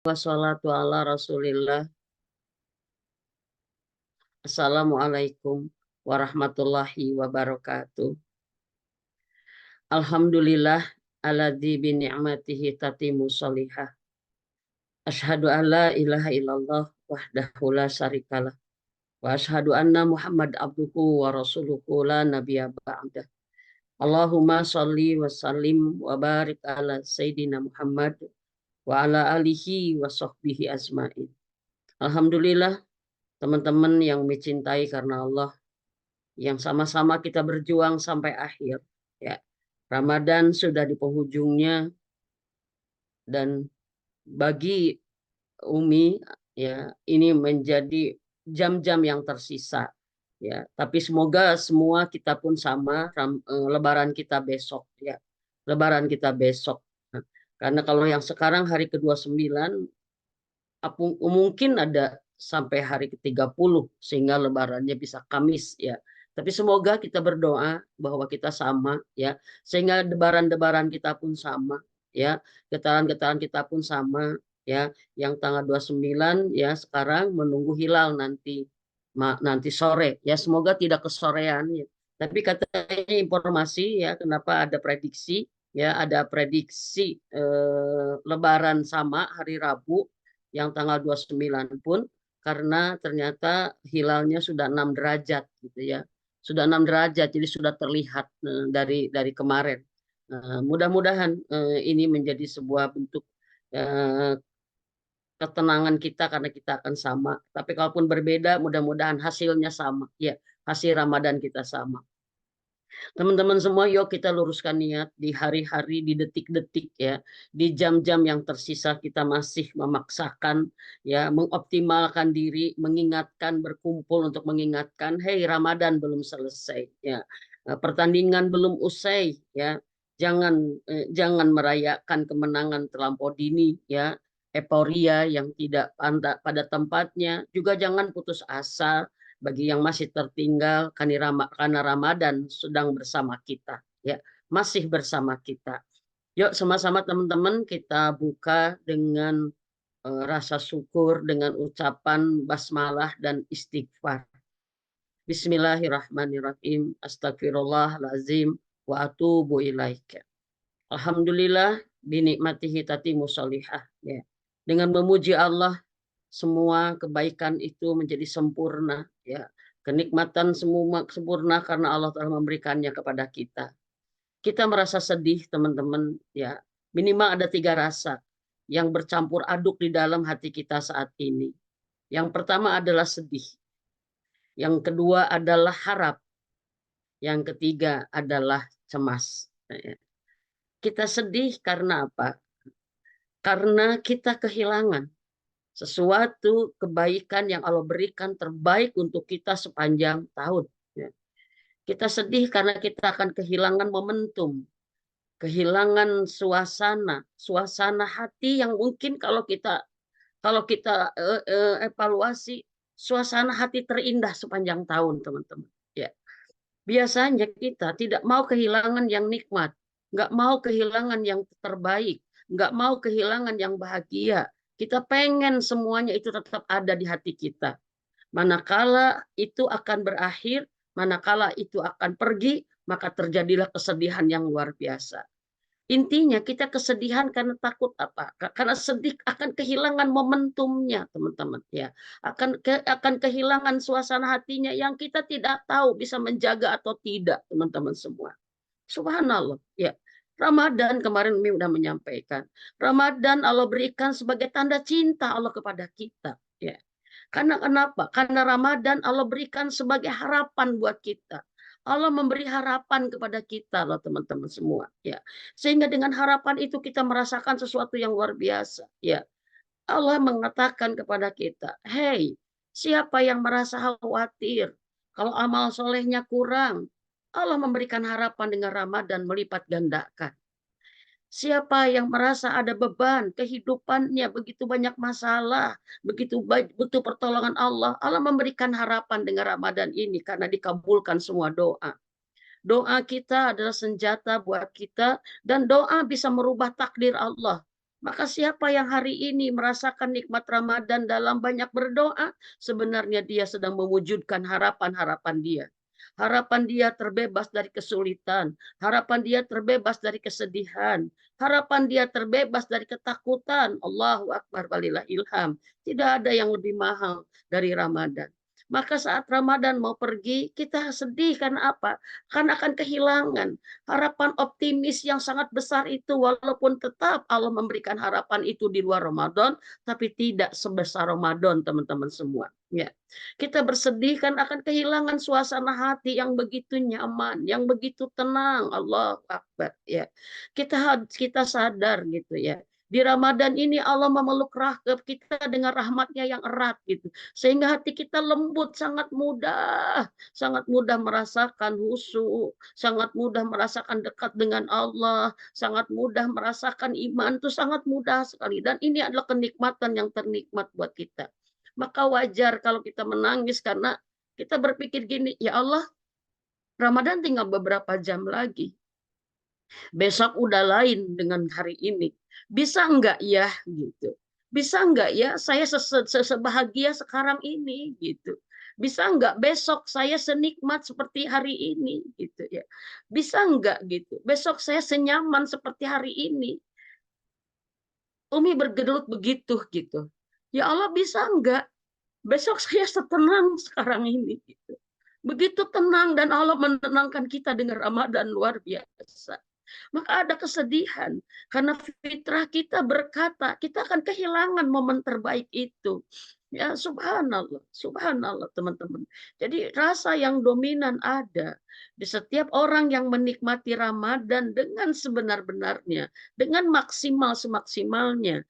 Wassalatu ala Rasulillah. Assalamualaikum warahmatullahi wabarakatuh. Alhamdulillah alladzi bi ni'matihi tatimmu sholihah. Asyhadu an la ilaha illallah wahdahu la syarikalah. Wa asyhadu anna Muhammad abduhu wa rasuluhu la nabiyya ba'dah. Allahumma sholli wa sallim wa barik ala Sayyidina Muhammad wa ala alihi wa sahbihi ajmain. Alhamdulillah, teman-teman yang mencintai karena Allah, yang sama-sama kita berjuang sampai akhir, ya. Ramadan sudah di penghujungnya, dan bagi Umi, ya, ini menjadi jam-jam yang tersisa, ya. Tapi semoga semua kita pun sama, lebaran kita besok, ya. Lebaran kita besok. Nah, karena kalau yang sekarang hari ke-29, mungkin ada sampai hari ke-30 sehingga lebarannya bisa Kamis, ya. Tapi semoga kita berdoa bahwa kita sama, ya, sehingga debaran-debaran kita pun sama, ya, getaran-getaran kita pun sama, ya. Yang tanggal 29, ya, sekarang menunggu hilal nanti sore, ya, semoga tidak kesorean, ya. Tapi katanya informasi, ya, kenapa ada prediksi, ya, ada prediksi lebaran sama hari Rabu yang tanggal 29 pun, karena ternyata hilalnya sudah 6 derajat gitu, ya. Sudah 6 derajat, jadi sudah terlihat dari kemarin. Mudah-mudahan ini menjadi sebuah bentuk eh, ketenangan kita karena kita akan sama. Tapi kalaupun berbeda, mudah-mudahan hasilnya sama, ya. Hasil Ramadan kita sama. Teman-teman semua, yuk kita luruskan niat di hari-hari, di detik-detik, ya, di jam-jam yang tersisa kita masih memaksakan, ya, mengoptimalkan diri, mengingatkan, berkumpul untuk mengingatkan, hey, Ramadan belum selesai, ya. Pertandingan belum usai, ya. Jangan merayakan kemenangan terlampau dini, ya. Euforia yang tidak pada tempatnya, juga jangan putus asa bagi yang masih tertinggal, karena Ramadan sedang bersama kita, ya, masih bersama kita. Yuk sama-sama teman-teman kita buka dengan rasa syukur, dengan ucapan basmalah dan istighfar. Bismillahirrahmanirrahim. Astagfirullahalazim wa atubu ilaika. Alhamdulillah binikmatihi tatimu sholihah, ya. Dengan memuji Allah, semua kebaikan itu menjadi sempurna, ya. Kenikmatan semua sempurna karena Allah telah memberikannya kepada kita. Kita merasa sedih, teman-teman, ya. Minimal ada 3 rasa yang bercampur aduk di dalam hati kita saat ini. Yang pertama adalah sedih. Yang kedua adalah harap. Yang ketiga adalah cemas. Kita sedih karena apa? Karena kita kehilangan sesuatu kebaikan yang Allah berikan terbaik untuk kita sepanjang tahun, ya. Kita sedih karena kita akan kehilangan momentum, kehilangan suasana hati yang mungkin kalau kita evaluasi, suasana hati terindah sepanjang tahun, teman-teman, ya. Biasanya kita tidak mau kehilangan yang nikmat, nggak mau kehilangan yang terbaik, nggak mau kehilangan yang bahagia. Kita pengen semuanya itu tetap ada di hati kita. Manakala itu akan berakhir, manakala itu akan pergi, maka terjadilah kesedihan yang luar biasa. Intinya kita kesedihan karena takut apa? Karena sedih akan kehilangan momentumnya, teman-teman, ya. Akan kehilangan suasana hatinya yang kita tidak tahu bisa menjaga atau tidak, teman-teman semua. Subhanallah, ya. Ramadan kemarin Umi sudah menyampaikan. Ramadan Allah berikan sebagai tanda cinta Allah kepada kita, ya. Karena kenapa? Karena Ramadan Allah berikan sebagai harapan buat kita. Allah memberi harapan kepada kita loh, teman-teman semua, ya. Sehingga dengan harapan itu kita merasakan sesuatu yang luar biasa, ya. Allah mengatakan kepada kita, "Hey, siapa yang merasa khawatir kalau amal solehnya kurang?" Allah memberikan harapan dengan Ramadan melipat gandakan. Siapa yang merasa ada beban kehidupannya, begitu banyak masalah, begitu butuh pertolongan Allah, Allah memberikan harapan dengan Ramadan ini karena dikabulkan semua doa. Doa kita adalah senjata buat kita, dan doa bisa merubah takdir Allah. Maka siapa yang hari ini merasakan nikmat Ramadan dalam banyak berdoa, sebenarnya dia sedang mewujudkan harapan-harapan dia. Harapan dia terbebas dari kesulitan, harapan dia terbebas dari kesedihan, harapan dia terbebas dari ketakutan. Allahu Akbar walillah ilham. Tidak ada yang lebih mahal dari Ramadan. Maka saat Ramadan mau pergi, kita sedih karena apa? Karena akan kehilangan harapan optimis yang sangat besar itu, walaupun tetap Allah memberikan harapan itu di luar Ramadan, tapi tidak sebesar Ramadan, teman-teman semua. Ya, kita bersedih kan akan kehilangan suasana hati yang begitu nyaman, yang begitu tenang. Allahu Akbar. Ya, kita sadar gitu ya. Di Ramadan ini Allah memeluk rahmat kita dengan rahmatnya yang erat gitu. Sehingga hati kita lembut, sangat mudah merasakan khusyuk, sangat mudah merasakan dekat dengan Allah, sangat mudah merasakan iman itu sangat mudah sekali. Dan ini adalah kenikmatan yang ternikmat buat kita. Maka wajar kalau kita menangis karena kita berpikir gini, ya Allah, Ramadan tinggal beberapa jam lagi. Besok udah lain dengan hari ini. Bisa enggak ya gitu. Bisa enggak ya saya sebahagia sekarang ini gitu. Bisa enggak besok saya senikmat seperti hari ini gitu ya. Bisa enggak gitu. Besok saya senyaman seperti hari ini. Umi bergelut begitu gitu. Ya Allah bisa enggak besok saya setenang sekarang ini gitu. Begitu tenang dan Allah menenangkan kita dengan Ramadan luar biasa. Maka ada kesedihan karena fitrah kita berkata kita akan kehilangan momen terbaik itu. Ya subhanallah, subhanallah teman-teman. Jadi rasa yang dominan ada di setiap orang yang menikmati Ramadan dengan sebenar-benarnya, dengan maksimal semaksimalnya,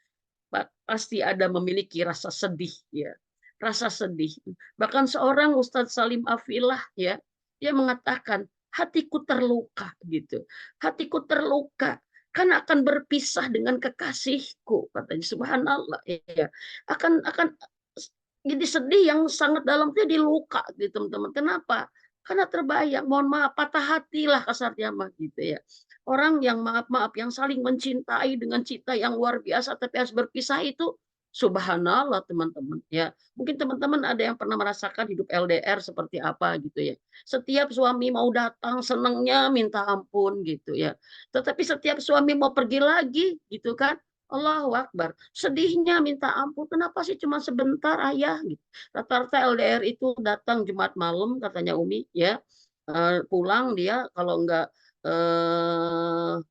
pasti ada memiliki rasa sedih ya. Rasa sedih. Bahkan seorang Ustadz Salim Afilah ya, dia mengatakan hatiku terluka gitu. Hatiku terluka karena akan berpisah dengan kekasihku katanya subhanallah ya. Akan jadi sedih yang sangat dalam itu diluka gitu teman-teman. Kenapa? Karena terbayang, mohon maaf, patah hati lah kasarnya mah gitu ya. Orang yang maaf-maaf, yang saling mencintai dengan cinta yang luar biasa, tapi harus berpisah itu, subhanallah teman-teman. Ya, mungkin teman-teman ada yang pernah merasakan hidup LDR seperti apa gitu ya. Setiap suami mau datang senangnya minta ampun gitu ya. Tetapi setiap suami mau pergi lagi gitu kan, Allahu Akbar. Sedihnya minta ampun, kenapa sih cuma sebentar ayah? Gitu. Rata-rata LDR itu datang Jumat malam katanya Umi ya. Pulang dia kalau enggak eh,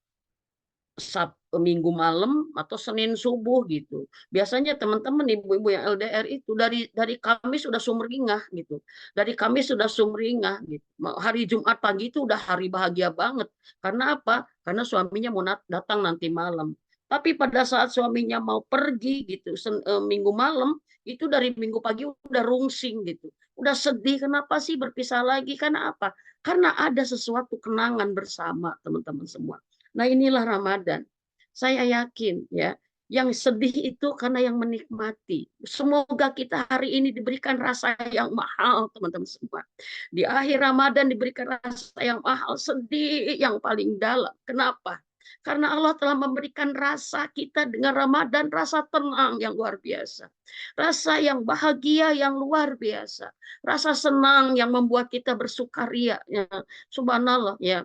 Minggu malam atau Senin subuh gitu. Biasanya teman-teman ibu-ibu yang LDR itu dari Kamis sudah sumringah gitu. Dari Kamis sudah sumringah gitu. Hari Jumat pagi itu udah hari bahagia banget. Karena apa? Karena suaminya mau datang nanti malam. Tapi pada saat suaminya mau pergi gitu Minggu malam itu dari Minggu pagi udah rungsing gitu. Udah sedih kenapa sih berpisah lagi? Karena apa? Karena ada sesuatu kenangan bersama teman-teman semua. Nah, inilah Ramadan. Saya yakin ya, yang sedih itu karena yang menikmati. Semoga kita hari ini diberikan rasa yang mahal, teman-teman semua. Di akhir Ramadan diberikan rasa yang mahal, sedih yang paling dalam. Kenapa? Karena Allah telah memberikan rasa kita dengan Ramadan, rasa tenang yang luar biasa. Rasa yang bahagia yang luar biasa. Rasa senang yang membuat kita bersukaria. Ya, subhanallah ya.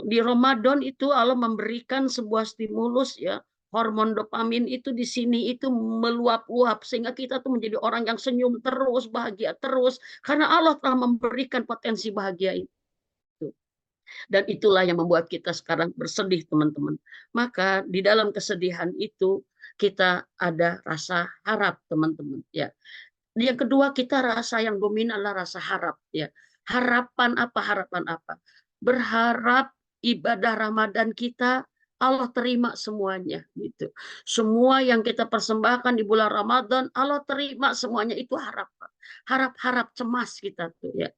Di Ramadan itu Allah memberikan sebuah stimulus ya, hormon dopamin itu di sini itu meluap-luap sehingga kita tuh menjadi orang yang senyum terus, bahagia terus karena Allah telah memberikan potensi bahagia itu. Dan itulah yang membuat kita sekarang bersedih, teman-teman. Maka di dalam kesedihan itu kita ada rasa harap, teman-teman, ya. Yang kedua kita rasa yang dominan adalah rasa harap ya. Harapan apa? Harapan apa? Berharap ibadah Ramadan kita Allah terima semuanya gitu. Semua yang kita persembahkan di bulan Ramadan Allah terima semuanya itu harapan. Harap-harap cemas kita tuh ya.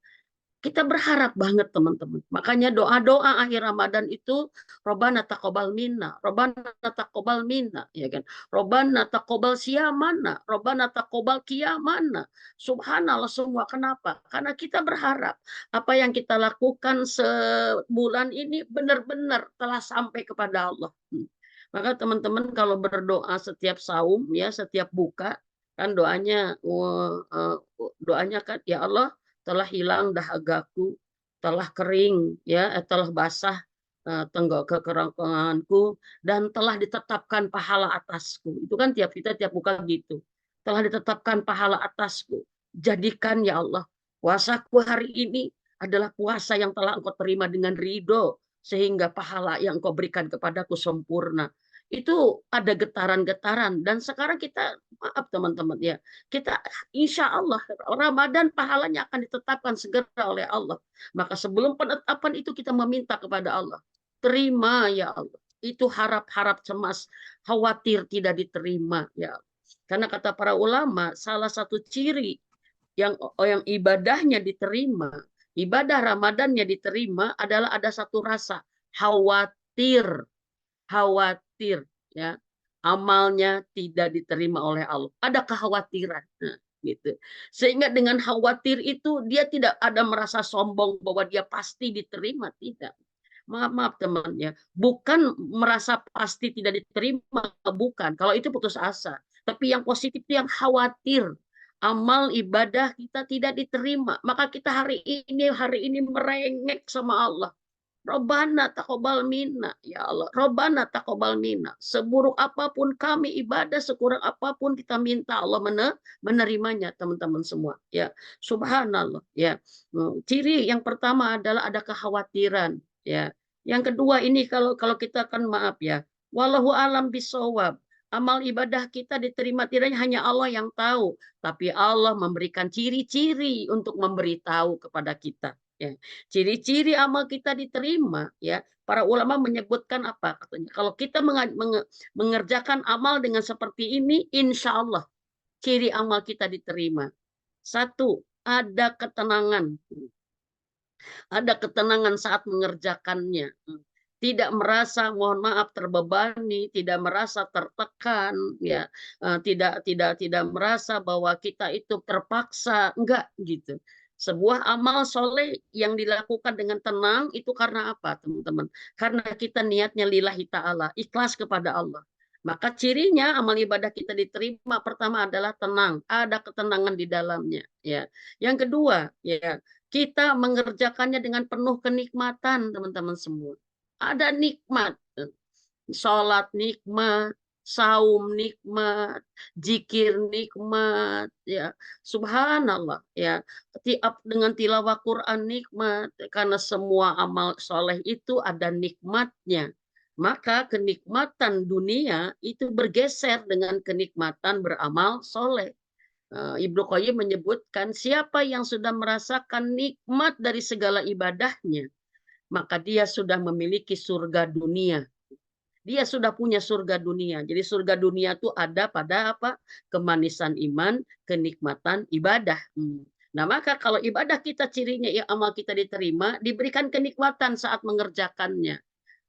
Kita berharap banget teman-teman. Makanya doa-doa akhir Ramadan itu Robbana taqabbal minna, Robbana taqabbal minna, ya kan? Robbana taqabbal siyamana, Robbana taqabbal qiyamana. Subhanallah semua. Kenapa? Karena kita berharap apa yang kita lakukan sebulan ini benar-benar telah sampai kepada Allah. Maka teman-teman kalau berdoa setiap saum ya, setiap buka kan doanya doanya kan ya Allah telah hilang dahagaku, telah kering ya, telah basah tenggok kekerongkonganku dan telah ditetapkan pahala atasku. Itu kan tiap kita tiap buka gitu. Telah ditetapkan pahala atasku. Jadikan ya Allah puasaku hari ini adalah puasa yang telah engkau terima dengan ridho sehingga pahala yang engkau berikan kepadaku sempurna. Itu ada getaran-getaran dan sekarang kita maaf teman-teman ya, kita insya Allah Ramadan pahalanya akan ditetapkan segera oleh Allah. Maka sebelum penetapan itu kita meminta kepada Allah, terima ya Allah. Itu harap-harap cemas, khawatir tidak diterima ya. Karena kata para ulama, salah satu ciri yang ibadahnya diterima, ibadah Ramadannya diterima adalah ada satu rasa khawatir, khawatir ya. Amalnya tidak diterima oleh Allah. Ada kekhawatiran. Nah, gitu. Sehingga dengan khawatir itu dia tidak ada merasa sombong bahwa dia pasti diterima, tidak. Maaf, maaf teman ya, bukan merasa pasti tidak diterima, bukan. Kalau itu putus asa. Tapi yang positif itu yang khawatir amal ibadah kita tidak diterima. Maka kita hari ini merengek sama Allah. Robbana taqabbal minna, ya Allah. Robbana taqabbal minna. Seburuk apapun kami ibadah, sekurang apapun kita minta Allah menerimanya, teman-teman semua. Ya, subhanallah. Ya, ciri yang pertama adalah ada kekhawatiran. Ya, yang kedua ini kalau kita kan maaf ya, wallahu alam bisawab. Amal ibadah kita diterima tidaknya hanya Allah yang tahu, tapi Allah memberikan ciri-ciri untuk memberitahu kepada kita. Ya. Ciri-ciri amal kita diterima, ya. Para ulama menyebutkan apa katanya? Kalau kita mengerjakan amal dengan seperti ini, insya Allah ciri amal kita diterima. Satu, ada ketenangan. Ada ketenangan saat mengerjakannya. Tidak merasa, mohon maaf, terbebani, tidak merasa tertekan, ya, tidak merasa bahwa kita itu terpaksa, enggak gitu. Sebuah amal soleh yang dilakukan dengan tenang itu karena apa, teman-teman? Karena kita niatnya lillahi ta'ala, ikhlas kepada Allah. Maka cirinya amal ibadah kita diterima pertama adalah tenang, ada ketenangan di dalamnya. Ya, yang kedua, ya kita mengerjakannya dengan penuh kenikmatan, teman-teman semua. Ada nikmat, sholat nikmat, saum nikmat, zikir nikmat, ya subhanallah, ya tiap dengan tilawah Quran nikmat, karena semua amal soleh itu ada nikmatnya. Maka kenikmatan dunia itu bergeser dengan kenikmatan beramal soleh. Ibnu Qayyim menyebutkan siapa yang sudah merasakan nikmat dari segala ibadahnya, maka dia sudah memiliki surga dunia. Dia sudah punya surga dunia. Jadi surga dunia itu ada pada apa? Kemanisan iman, kenikmatan ibadah. Nah, maka kalau ibadah kita cirinya ya amal kita diterima, diberikan kenikmatan saat mengerjakannya.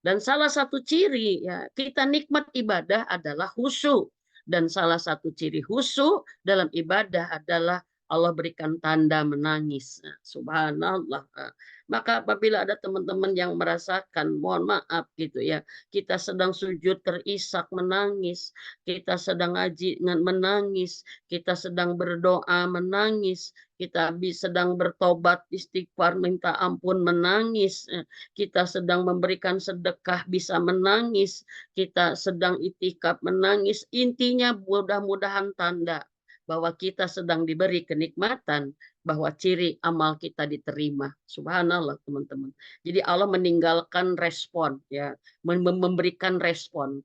Dan salah satu ciri ya kita nikmat ibadah adalah khusyuk. Dan salah satu ciri khusyuk dalam ibadah adalah Allah berikan tanda menangis. Nah, subhanallah. Maka apabila ada teman-teman yang merasakan, mohon maaf gitu ya, kita sedang sujud terisak menangis, kita sedang ngaji menangis, kita sedang berdoa menangis, kita sedang bertobat istighfar minta ampun menangis, kita sedang memberikan sedekah bisa menangis, kita sedang itikaf menangis. Intinya mudah-mudahan tanda bahwa kita sedang diberi kenikmatan, bahwa ciri amal kita diterima. Subhanallah teman-teman. Jadi Allah meninggalkan respon, ya, memberikan respon.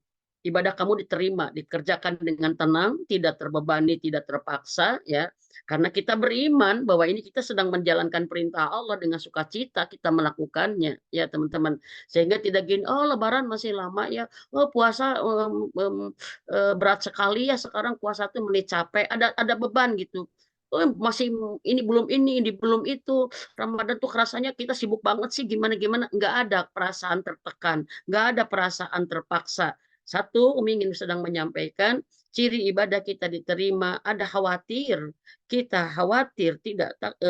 Ibadah kamu diterima, dikerjakan dengan tenang, tidak terbebani, tidak terpaksa, ya. Karena kita beriman bahwa ini kita sedang menjalankan perintah Allah dengan sukacita kita melakukannya, ya teman-teman. Sehingga tidak gini, oh Lebaran masih lama ya, oh puasa berat sekali ya sekarang puasa itu menit capek, ada beban gitu. Oh, masih ini belum itu. Ramadan tuh rasanya kita sibuk banget sih gimana-gimana. Nggak ada perasaan tertekan, nggak ada perasaan terpaksa. Satu, Umi ingin sedang menyampaikan, ciri ibadah kita diterima, ada khawatir. Kita khawatir,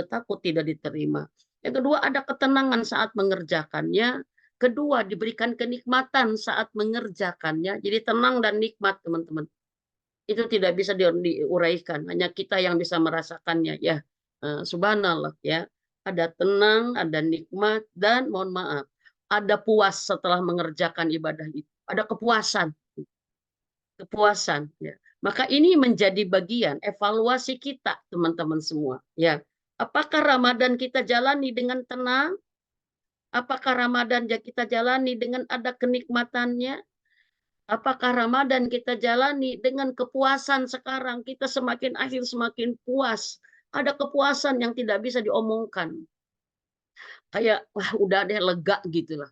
takut tidak diterima. Yang kedua, ada ketenangan saat mengerjakannya. Kedua, diberikan kenikmatan saat mengerjakannya. Jadi tenang dan nikmat, teman-teman. Itu tidak bisa diuraikan, hanya kita yang bisa merasakannya ya. Subhanallah ya. Ada tenang, ada nikmat, dan mohon maaf, ada puas setelah mengerjakan ibadah itu. Ada kepuasan, kepuasan ya. Maka ini menjadi bagian evaluasi kita, teman-teman semua ya. Apakah Ramadan kita jalani dengan tenang? Apakah Ramadan kita jalani dengan ada kenikmatannya? Apakah Ramadan kita jalani dengan kepuasan sekarang? Kita semakin akhir semakin puas. Ada kepuasan yang tidak bisa diomongkan. Kayak wah udah deh lega gitu lah.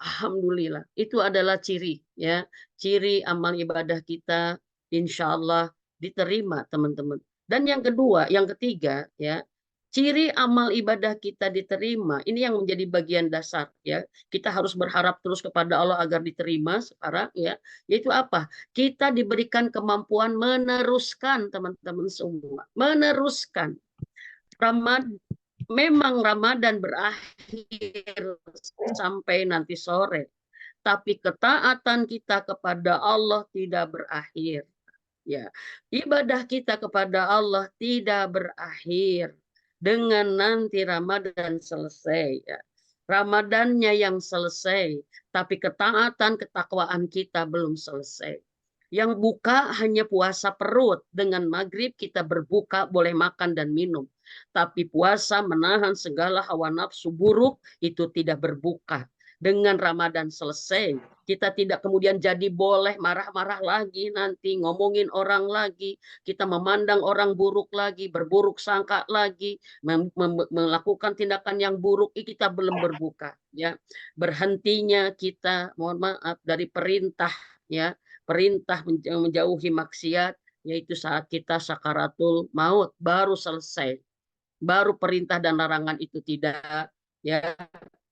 Alhamdulillah. Itu adalah ciri ya. Ciri amal ibadah kita insya Allah diterima teman-teman. Dan yang kedua, yang ketiga ya. Ciri amal ibadah kita diterima, ini yang menjadi bagian dasar ya. Kita harus berharap terus kepada Allah agar diterima sekarang ya. Yaitu apa? Kita diberikan kemampuan meneruskan teman-teman semua. Meneruskan. Ramad Memang Ramadan berakhir sampai nanti sore, tapi ketaatan kita kepada Allah tidak berakhir. Ya, ibadah kita kepada Allah tidak berakhir dengan nanti Ramadan selesai. Ya. Ramadannya yang selesai, tapi ketaatan ketakwaan kita belum selesai. Yang buka hanya puasa perut. Dengan maghrib kita berbuka, boleh makan dan minum. Tapi puasa menahan segala hawa nafsu buruk itu tidak berbuka. Dengan Ramadan selesai, kita tidak kemudian jadi boleh marah-marah lagi nanti, ngomongin orang lagi, kita memandang orang buruk lagi, berburuk sangka lagi, melakukan tindakan yang buruk, kita belum berbuka. Ya, berhentinya kita, mohon maaf, dari perintah, ya, perintah menjauhi maksiat, yaitu saat kita sakaratul maut, baru selesai. Baru perintah dan larangan itu tidak ya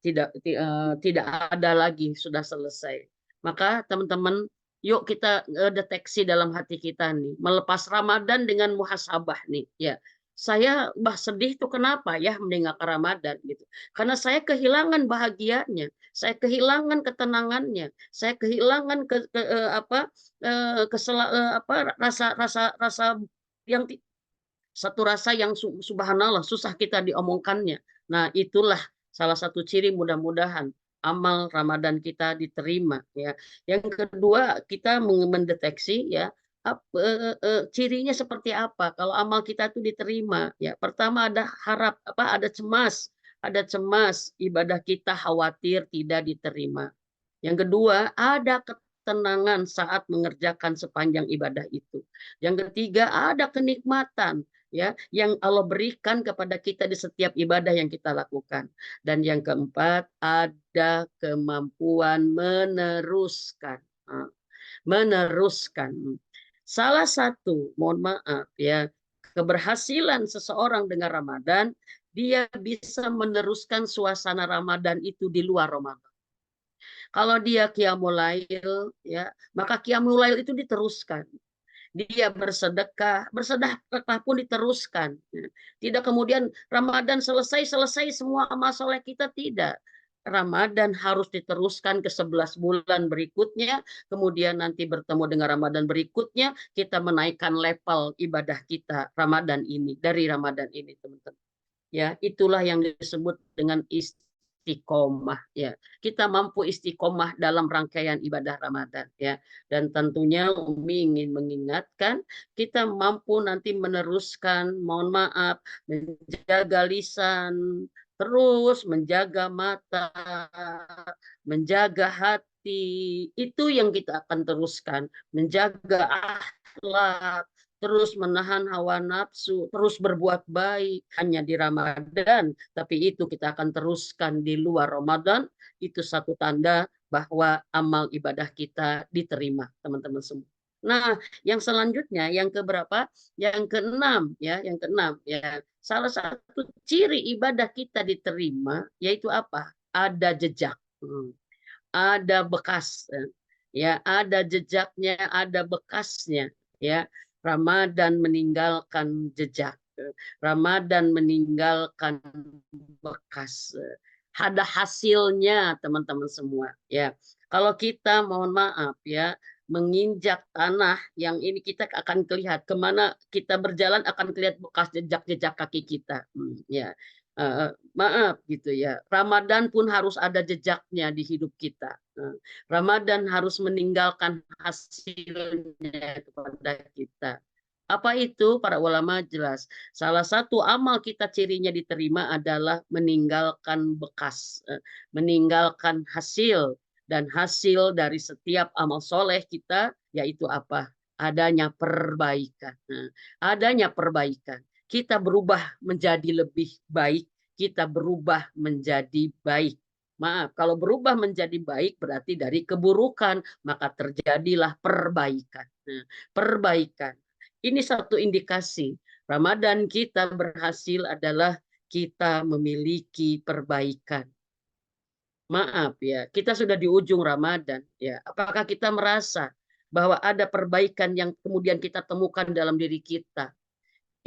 tidak ada lagi, sudah selesai. Maka teman-teman, yuk kita deteksi dalam hati kita nih, melepas Ramadan dengan muhasabah nih ya. Saya sedih tuh kenapa ya meninggalkan Ramadan gitu. Karena saya kehilangan bahagianya, saya kehilangan ketenangannya, saya kehilangan rasa yang satu rasa yang subhanallah susah kita diomongkannya. Nah, itulah salah satu ciri mudah-mudahan amal Ramadan kita diterima ya. Yang kedua, kita mendeteksi ya cirinya seperti apa kalau amal kita itu diterima ya. Pertama ada ada cemas, ibadah kita khawatir tidak diterima. Yang kedua, ada ketenangan saat mengerjakan sepanjang ibadah itu. Yang ketiga, ada kenikmatan ya yang Allah berikan kepada kita di setiap ibadah yang kita lakukan. Dan yang keempat, ada kemampuan meneruskan. Meneruskan. Salah satu, mohon maaf ya, keberhasilan seseorang dengan Ramadan, dia bisa meneruskan suasana Ramadan itu di luar Ramadan. Kalau dia qiyamul lail ya, maka qiyamul lail itu diteruskan. Dia bersedekah, bersedekah pun diteruskan. Tidak kemudian Ramadan selesai semua amal soleh kita, tidak. Ramadan harus diteruskan ke 11 bulan berikutnya, kemudian nanti bertemu dengan Ramadan berikutnya, kita menaikkan level ibadah kita Ramadan ini, dari Ramadan ini teman-teman. Ya, itulah yang disebut dengan istiqomah ya. Kita mampu istiqomah dalam rangkaian ibadah Ramadan ya. Dan tentunya Umi ingin mengingatkan kita mampu nanti meneruskan, mohon maaf, menjaga lisan, terus menjaga mata, menjaga hati. Itu yang kita akan teruskan, menjaga akhlak, terus menahan hawa nafsu, terus berbuat baik hanya di Ramadan, tapi itu kita akan teruskan di luar Ramadan. Itu satu tanda bahwa amal ibadah kita diterima, teman-teman semua. Nah, yang selanjutnya, yang keberapa? Yang keenam, ya, yang keenam, ya. Salah satu ciri ibadah kita diterima yaitu apa? Ada jejak, ada bekas, ya, ada jejaknya, ada bekasnya, ya. Ramadan meninggalkan jejak. Ramadan meninggalkan bekas. ada hasilnya teman-teman semua ya. Kalau kita mohon maaf ya menginjak tanah yang ini kita akan terlihat kemana kita berjalan akan terlihat bekas jejak-jejak kaki kita. Ya. Maaf gitu ya. Ramadan pun harus ada jejaknya di hidup kita. Ramadan harus meninggalkan hasilnya kepada kita. Apa itu? Para ulama jelas. Salah satu amal kita cirinya diterima adalah meninggalkan bekas, meninggalkan hasil. Dan hasil dari setiap amal soleh kita yaitu apa? Adanya perbaikan. Nah, adanya perbaikan. Kita berubah menjadi lebih baik. Kita berubah menjadi baik. Maaf, kalau berubah menjadi baik berarti dari keburukan, maka terjadilah perbaikan. Nah, perbaikan. Ini satu indikasi Ramadan kita berhasil adalah kita memiliki perbaikan. Maaf ya, kita sudah di ujung Ramadan ya. Apakah kita merasa bahwa ada perbaikan yang kemudian kita temukan dalam diri kita?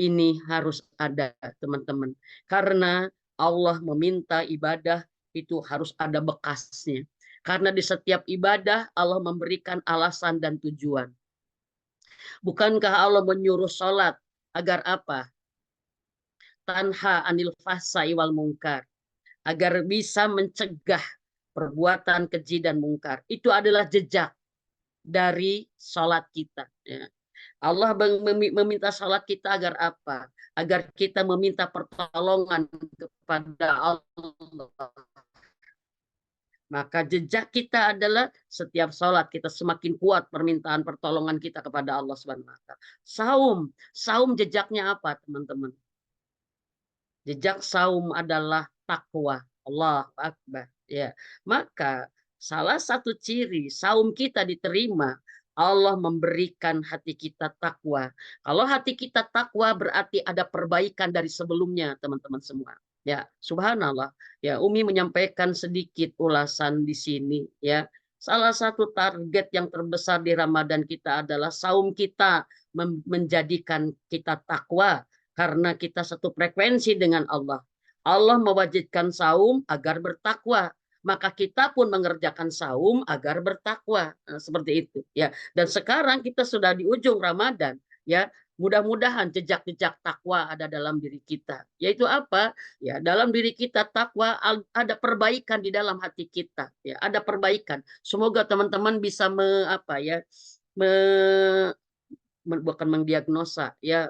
Ini harus ada, teman-teman. Karena Allah meminta ibadah itu harus ada bekasnya. Karena di setiap ibadah Allah memberikan alasan dan tujuan. Bukankah Allah menyuruh sholat agar apa? Tanha anil fahsai wal mungkar. Agar bisa mencegah perbuatan keji dan mungkar. Itu adalah jejak dari sholat kita. Ya. Allah meminta sholat kita agar apa? Agar kita meminta pertolongan kepada Allah. Maka jejak kita adalah setiap sholat kita semakin kuat permintaan pertolongan kita kepada Allah Subhanahu wa taala. Saum, saum jejaknya apa, teman-teman? Jejak saum adalah takwa. Allah Akbar. Ya. Maka salah satu ciri saum kita diterima, Allah memberikan hati kita takwa. Kalau hati kita takwa berarti ada perbaikan dari sebelumnya, teman-teman semua. Ya, subhanallah. Ya, Umi menyampaikan sedikit ulasan di sini ya. Salah satu target yang terbesar di Ramadan kita adalah saum kita menjadikan kita takwa karena kita satu frekuensi dengan Allah. Allah mewajibkan saum agar bertakwa, maka kita pun mengerjakan saum agar bertakwa. Nah, seperti itu ya. Dan sekarang kita sudah di ujung Ramadan ya. Mudah-mudahan jejak-jejak takwa ada dalam diri kita. Yaitu apa? Ya, dalam diri kita takwa ada perbaikan di dalam hati kita. Ya, ada perbaikan. Semoga teman-teman bisa apa ya? Bukan mendiagnosa ya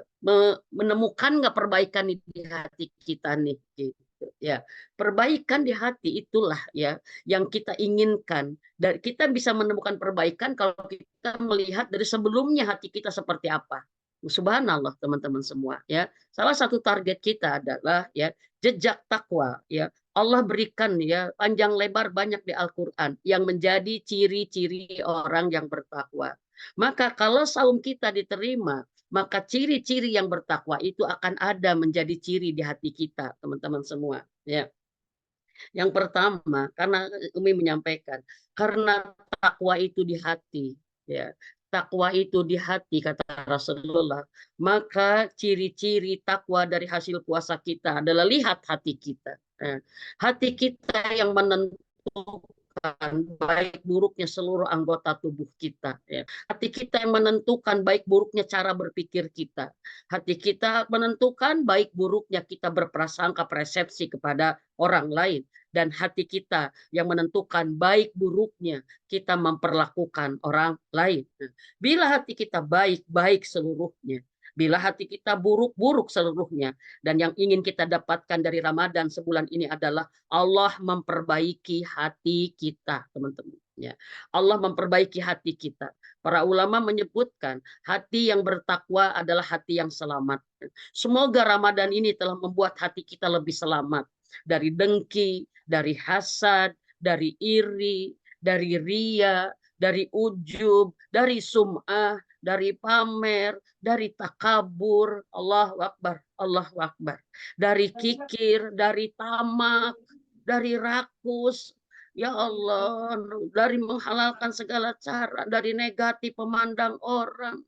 menemukan nggak perbaikan di hati kita nih gitu ya. Perbaikan di hati itulah ya yang kita inginkan dan kita bisa menemukan perbaikan kalau kita melihat dari sebelumnya hati kita seperti apa. Subhanallah teman-teman semua ya. Salah satu target kita adalah ya jejak takwa ya. Allah berikan ya panjang lebar banyak di Al-Qur'an yang menjadi ciri-ciri orang yang bertakwa. Maka kalau saum kita diterima, maka ciri-ciri yang bertakwa itu akan ada menjadi ciri di hati kita, teman-teman semua. Ya. Yang pertama, karena Umi menyampaikan, karena takwa itu di hati, ya. Takwa itu di hati kata Rasulullah, maka ciri-ciri takwa dari hasil puasa kita adalah lihat hati kita. Hati kita yang menentukan baik buruknya seluruh anggota tubuh kita. Ya. Hati kita yang menentukan baik buruknya cara berpikir kita. Hati kita menentukan baik buruknya kita berprasangka persepsi kepada orang lain. Dan hati kita yang menentukan baik buruknya kita memperlakukan orang lain. Bila hati kita baik-baik seluruhnya, bila hati kita buruk-buruk seluruhnya, dan yang ingin kita dapatkan dari Ramadan sebulan ini adalah Allah memperbaiki hati kita, teman-teman. Ya, Allah memperbaiki hati kita. Para ulama menyebutkan hati yang bertakwa adalah hati yang selamat. Semoga Ramadan ini telah membuat hati kita lebih selamat dari dengki, dari hasad, dari iri, dari ria, dari ujub, dari sum'ah, dari pamer, dari takabur, Allahu Akbar, Allahu Akbar, dari kikir, dari tamak, dari rakus, ya Allah, dari menghalalkan segala cara, dari negatif memandang orang,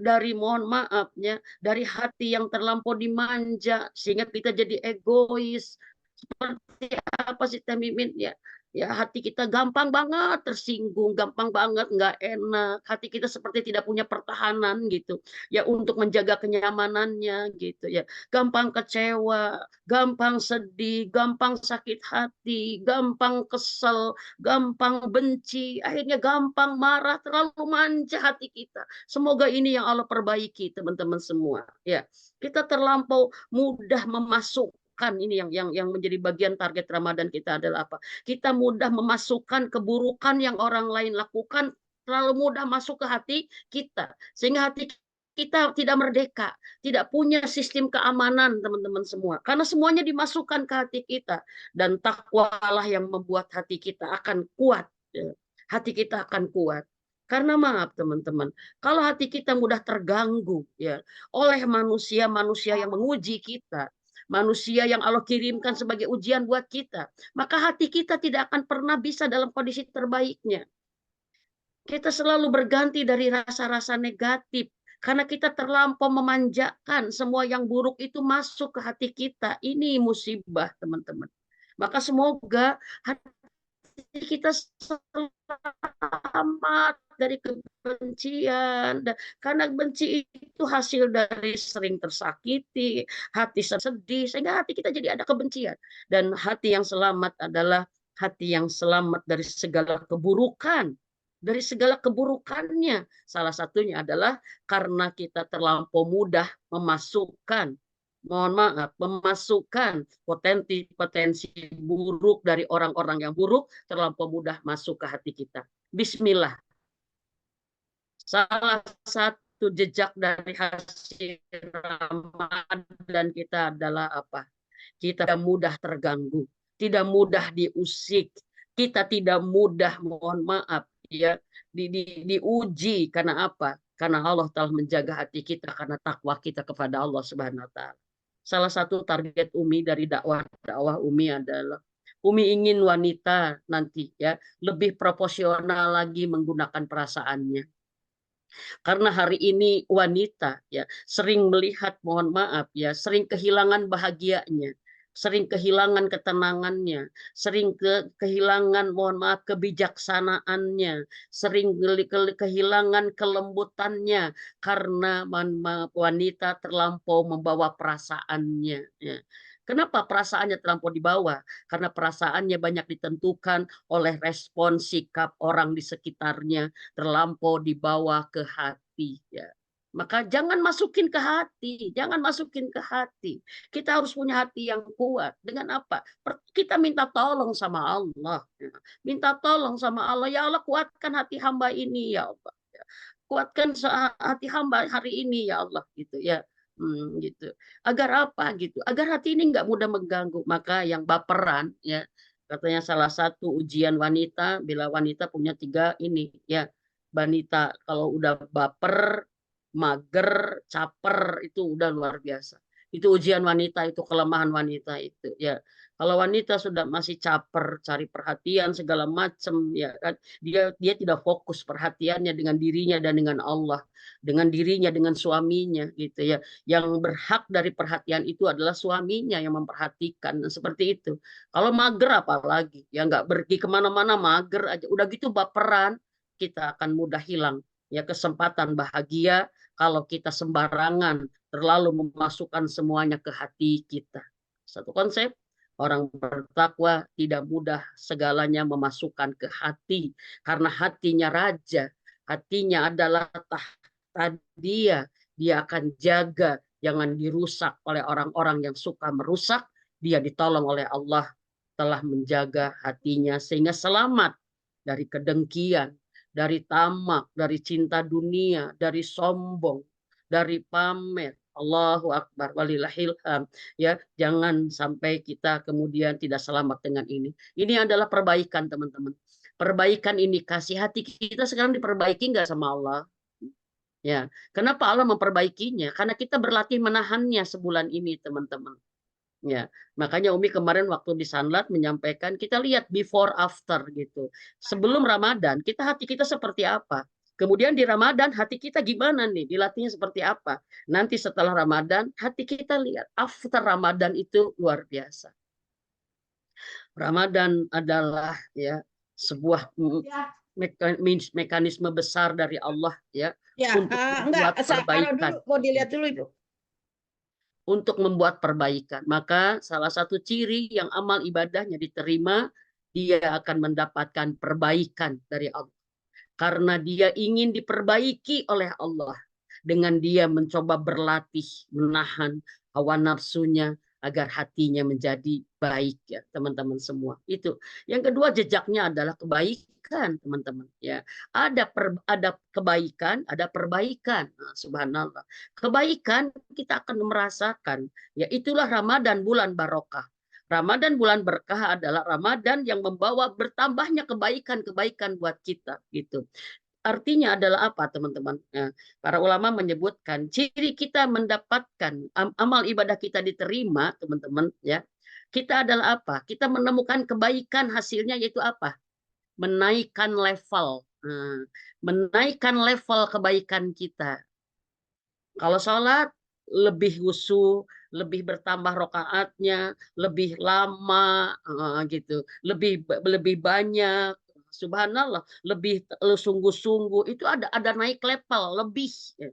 dari mohon maafnya, dari hati yang terlampau dimanja, sehingga kita jadi egois, Seperti apa sih Teh Mimin ya? Ya hati kita gampang banget tersinggung, gampang banget nggak enak. Hati kita seperti tidak punya pertahanan gitu. Ya untuk menjaga kenyamanannya gitu ya. Gampang kecewa, gampang sedih, gampang sakit hati, gampang kesel, gampang benci, akhirnya gampang marah, terlalu manja hati kita. Semoga ini yang Allah perbaiki teman-teman semua. Ya, kita terlampau mudah memasukkan ini yang menjadi bagian target Ramadan kita adalah apa? Kita mudah memasukkan keburukan yang orang lain lakukan terlalu mudah masuk ke hati kita sehingga hati kita tidak merdeka, tidak punya sistem keamanan teman-teman semua. Karena semuanya dimasukkan ke hati kita dan takwalah yang membuat hati kita akan kuat. Ya. Hati kita akan kuat. Karena maaf teman-teman, kalau hati kita mudah terganggu ya oleh manusia-manusia yang menguji kita, manusia yang Allah kirimkan sebagai ujian buat kita, maka hati kita tidak akan pernah bisa dalam kondisi terbaiknya. Kita selalu berganti dari rasa-rasa negatif karena kita terlampau memanjakan semua yang buruk itu masuk ke hati kita. Ini musibah, teman-teman. Maka semoga hati kita selamat dari kebencian. Karena benci itu hasil dari sering tersakiti, hati sedih, sehingga hati kita jadi ada kebencian. Dan hati yang selamat adalah hati yang selamat dari segala keburukan. Dari segala keburukannya. Salah satunya adalah karena kita terlampau mudah memasukkan, mohon maaf, memasukkan potensi-potensi buruk dari orang-orang yang buruk terlampau mudah masuk ke hati kita. Bismillah. Salah satu jejak dari hasil Ramadan kita adalah apa? Kita tidak mudah terganggu, tidak mudah diusik, kita tidak mudah, mohon maaf, ya, diuji karena apa? Karena Allah telah menjaga hati kita karena takwa kita kepada Allah Subhanahu wa taala. Salah satu target Umi dari dakwah Umi adalah Umi ingin wanita nanti ya lebih proporsional lagi menggunakan perasaannya. Karena hari ini wanita ya sering melihat, mohon maaf ya, sering kehilangan bahagianya, sering kehilangan ketenangannya, sering kehilangan, mohon maaf, kebijaksanaannya, sering kehilangan kelembutannya karena wanita terlampau membawa perasaannya ya. Kenapa perasaannya terlampau dibawa? Karena perasaannya banyak ditentukan oleh respon sikap orang di sekitarnya, terlampau dibawa ke hati ya. Maka jangan masukin ke hati, jangan masukin ke hati. Kita harus punya hati yang kuat. Dengan apa? Kita minta tolong sama Allah. Ya. Minta tolong sama Allah. Ya Allah, kuatkan hati hamba ini ya Allah. Ya. Kuatkan hati hamba hari ini ya Allah gitu ya. Gitu. Agar apa gitu? Agar hati ini nggak mudah mengganggu. Maka yang baperan ya, katanya salah satu ujian wanita bila wanita punya tiga ini ya. Wanita kalau udah baper, mager, caper itu udah luar biasa. Itu ujian wanita, itu kelemahan wanita itu ya. Kalau wanita sudah masih caper, cari perhatian segala macam ya kan, dia tidak fokus perhatiannya dengan dirinya dan dengan Allah, dengan dirinya dengan suaminya gitu ya. Yang berhak dari perhatian itu adalah suaminya yang memperhatikan seperti itu. Kalau mager apalagi ya nggak pergi kemana-mana mager aja, udah gitu baperan, kita akan mudah hilang ya kesempatan bahagia kalau kita sembarangan terlalu memasukkan semuanya ke hati kita. Satu konsep, orang bertakwa tidak mudah segalanya memasukkan ke hati karena hatinya raja, hatinya adalah tahta dia. Dia akan jaga jangan dirusak oleh orang-orang yang suka merusak. Dia ditolong oleh Allah telah menjaga hatinya sehingga selamat dari kedengkian, dari tamak, dari cinta dunia, dari sombong, dari pamer. Allahu Akbar walillahilham ya, jangan sampai kita kemudian tidak selamat dengan ini. Ini adalah perbaikan teman-teman. Perbaikan indikasi hati kita sekarang diperbaiki nggak sama Allah? Ya, kenapa Allah memperbaikinya? Karena kita berlatih menahannya sebulan ini, teman-teman. Ya, makanya Umi kemarin waktu di Sanlat menyampaikan kita lihat before after gitu. Sebelum Ramadan, kita hati kita seperti apa? Kemudian di Ramadan hati kita gimana nih? Dilatihnya seperti apa? Nanti setelah Ramadan hati kita lihat after Ramadan itu luar biasa. Ramadan adalah ya sebuah mekanisme besar dari Allah ya Ya, untuk enggak, membuat taruh dulu, perbaikan. mau dilihat dulu Ibu. Untuk membuat perbaikan. Maka salah satu ciri yang amal ibadahnya diterima, dia akan mendapatkan perbaikan dari Allah. Karena dia ingin diperbaiki oleh Allah. Dengan dia mencoba berlatih, menahan hawa nafsunya, agar hatinya menjadi baik ya teman-teman semua. Itu. Yang kedua jejaknya adalah kebaikan teman-teman ya. Ada kebaikan, ada perbaikan. Nah, subhanallah. Kebaikan kita akan merasakan ya itulah Ramadan bulan barokah. Ramadan bulan berkah adalah Ramadan yang membawa bertambahnya kebaikan-kebaikan buat kita gitu. Artinya adalah apa, teman-teman? Nah, para ulama menyebutkan ciri kita mendapatkan amal ibadah kita diterima, teman-teman, ya. Kita adalah apa? Kita menemukan kebaikan hasilnya yaitu apa? Menaikkan level. Nah, menaikkan level kebaikan kita. Kalau sholat lebih khusyuk, lebih bertambah rokaatnya, lebih lama gitu, lebih banyak. Subhanallah, lebih sungguh-sungguh itu ada naik level lebih. Ya.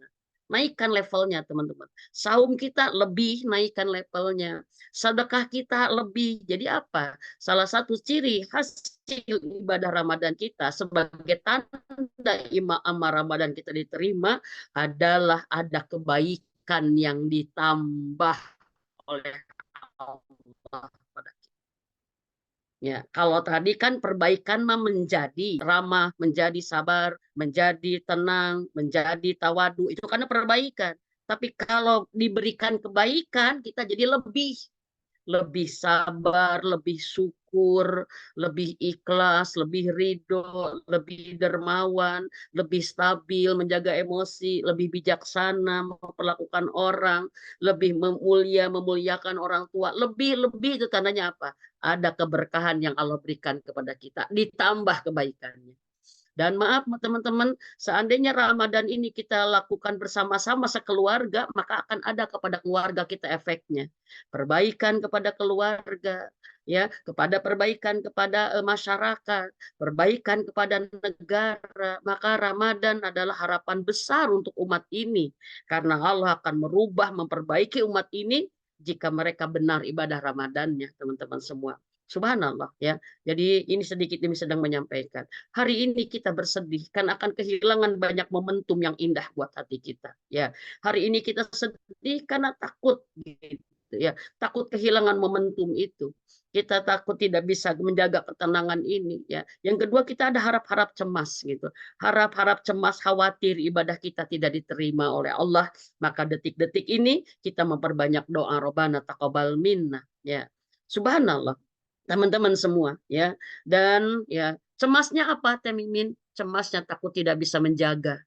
Naikkan levelnya teman-teman. Saum kita lebih naikkan levelnya. Sedekah kita lebih. Jadi apa? Salah satu ciri hasil ibadah Ramadan kita sebagai tanda amal Ramadan kita diterima adalah ada kebaikan yang ditambah oleh Allah pada kita. Ya, kalau tadi kan perbaikan mah menjadi ramah, menjadi sabar, menjadi tenang, menjadi tawadu, itu karena perbaikan. Tapi kalau diberikan kebaikan, kita jadi lebih sabar, lebih syukur, lebih ikhlas, lebih ridho, lebih dermawan, lebih stabil, menjaga emosi, lebih bijaksana memperlakukan orang, lebih memuliakan orang tua, lebih itu tandanya apa? Ada keberkahan yang Allah berikan kepada kita, ditambah kebaikannya. Dan maaf teman-teman, seandainya Ramadan ini kita lakukan bersama-sama sekeluarga, maka akan ada kepada keluarga kita efeknya. Perbaikan kepada keluarga, ya, kepada perbaikan kepada masyarakat, perbaikan kepada negara. Maka Ramadan adalah harapan besar untuk umat ini karena Allah akan merubah, memperbaiki umat ini jika mereka benar ibadah Ramadannya, teman-teman semua. Subhanallah ya. Jadi ini sedikit demi sedang menyampaikan. Hari ini kita bersedih karena akan kehilangan banyak momentum yang indah buat hati kita. Ya, hari ini kita sedih karena takut gitu ya, takut kehilangan momentum itu. Kita takut tidak bisa menjaga ketenangan ini ya. Yang kedua kita ada harap-harap cemas gitu. Harap-harap cemas, khawatir ibadah kita tidak diterima oleh Allah. Maka detik-detik ini kita memperbanyak doa Robbana taqabbal minna ya. Subhanallah teman-teman semua ya. Dan ya cemasnya apa Teh Mimin? Cemasnya takut tidak bisa menjaga,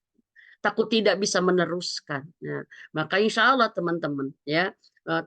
takut tidak bisa meneruskan. Ya, maka insya Allah teman-teman ya,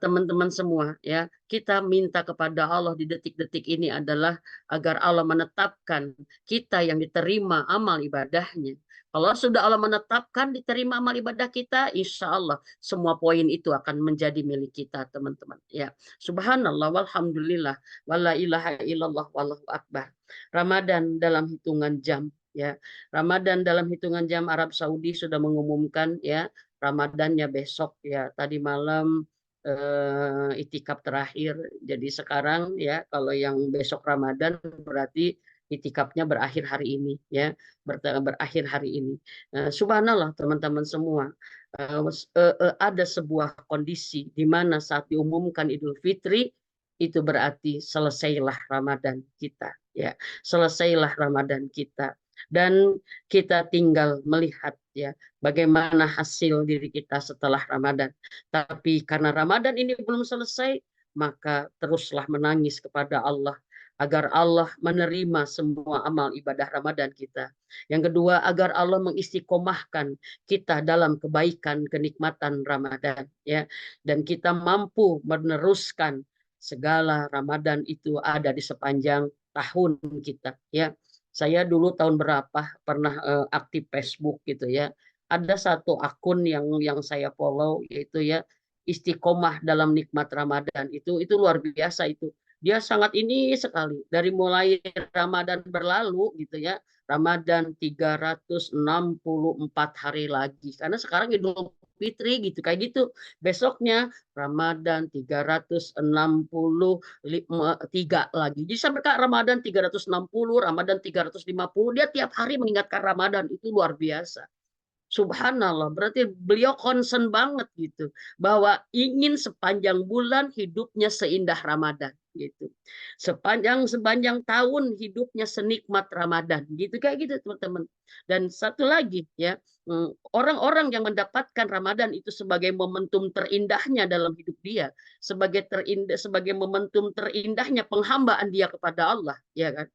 teman-teman semua ya, kita minta kepada Allah di detik-detik ini adalah agar Allah menetapkan kita yang diterima amal ibadahnya. Kalau sudah Allah menetapkan diterima amal ibadah kita, insya Allah semua poin itu akan menjadi milik kita teman-teman. Ya, Subhanallah, walhamdulillah, wala ilaha illallah, wallahu akbar. Ramadan dalam hitungan jam ya. Ramadan dalam hitungan jam Arab Saudi sudah mengumumkan ya Ramadannya besok ya. Tadi malam itikaf terakhir. Jadi sekarang ya kalau yang besok Ramadan berarti itikafnya berakhir hari ini ya, berakhir hari ini. Subhanallah teman-teman semua. Ada sebuah kondisi di mana saat diumumkan Idul Fitri itu berarti selesailah Ramadan kita ya, selesailah Ramadan kita. Dan kita tinggal melihat ya bagaimana hasil diri kita setelah Ramadan. Tapi karena Ramadan ini belum selesai, maka teruslah menangis kepada Allah agar Allah menerima semua amal ibadah Ramadan kita. Yang kedua, agar Allah mengistiqomahkan kita dalam kebaikan kenikmatan Ramadan ya, dan kita mampu meneruskan segala Ramadan itu ada di sepanjang tahun kita ya. Saya dulu tahun berapa pernah aktif Facebook gitu ya. Ada satu akun yang saya follow yaitu ya istiqomah dalam nikmat Ramadan itu luar biasa itu. Dia sangat ini sekali dari mulai Ramadan berlalu gitu ya. Ramadan 364 hari lagi. Karena sekarang Idul Fitri gitu kayak gitu. Besoknya Ramadan 363 lagi. Jadi sampai Kak Ramadan 360, Ramadan 350, dia tiap hari mengingatkan Ramadan, itu luar biasa. Subhanallah, berarti beliau concern banget gitu bahwa ingin sepanjang bulan hidupnya seindah Ramadan gitu. Sepanjang sepanjang tahun hidupnya senikmat Ramadan gitu kayak gitu teman-teman. Dan satu lagi ya, orang-orang yang mendapatkan Ramadan itu sebagai momentum terindahnya dalam hidup dia, sebagai momentum terindahnya penghambaan dia kepada Allah, ya kan?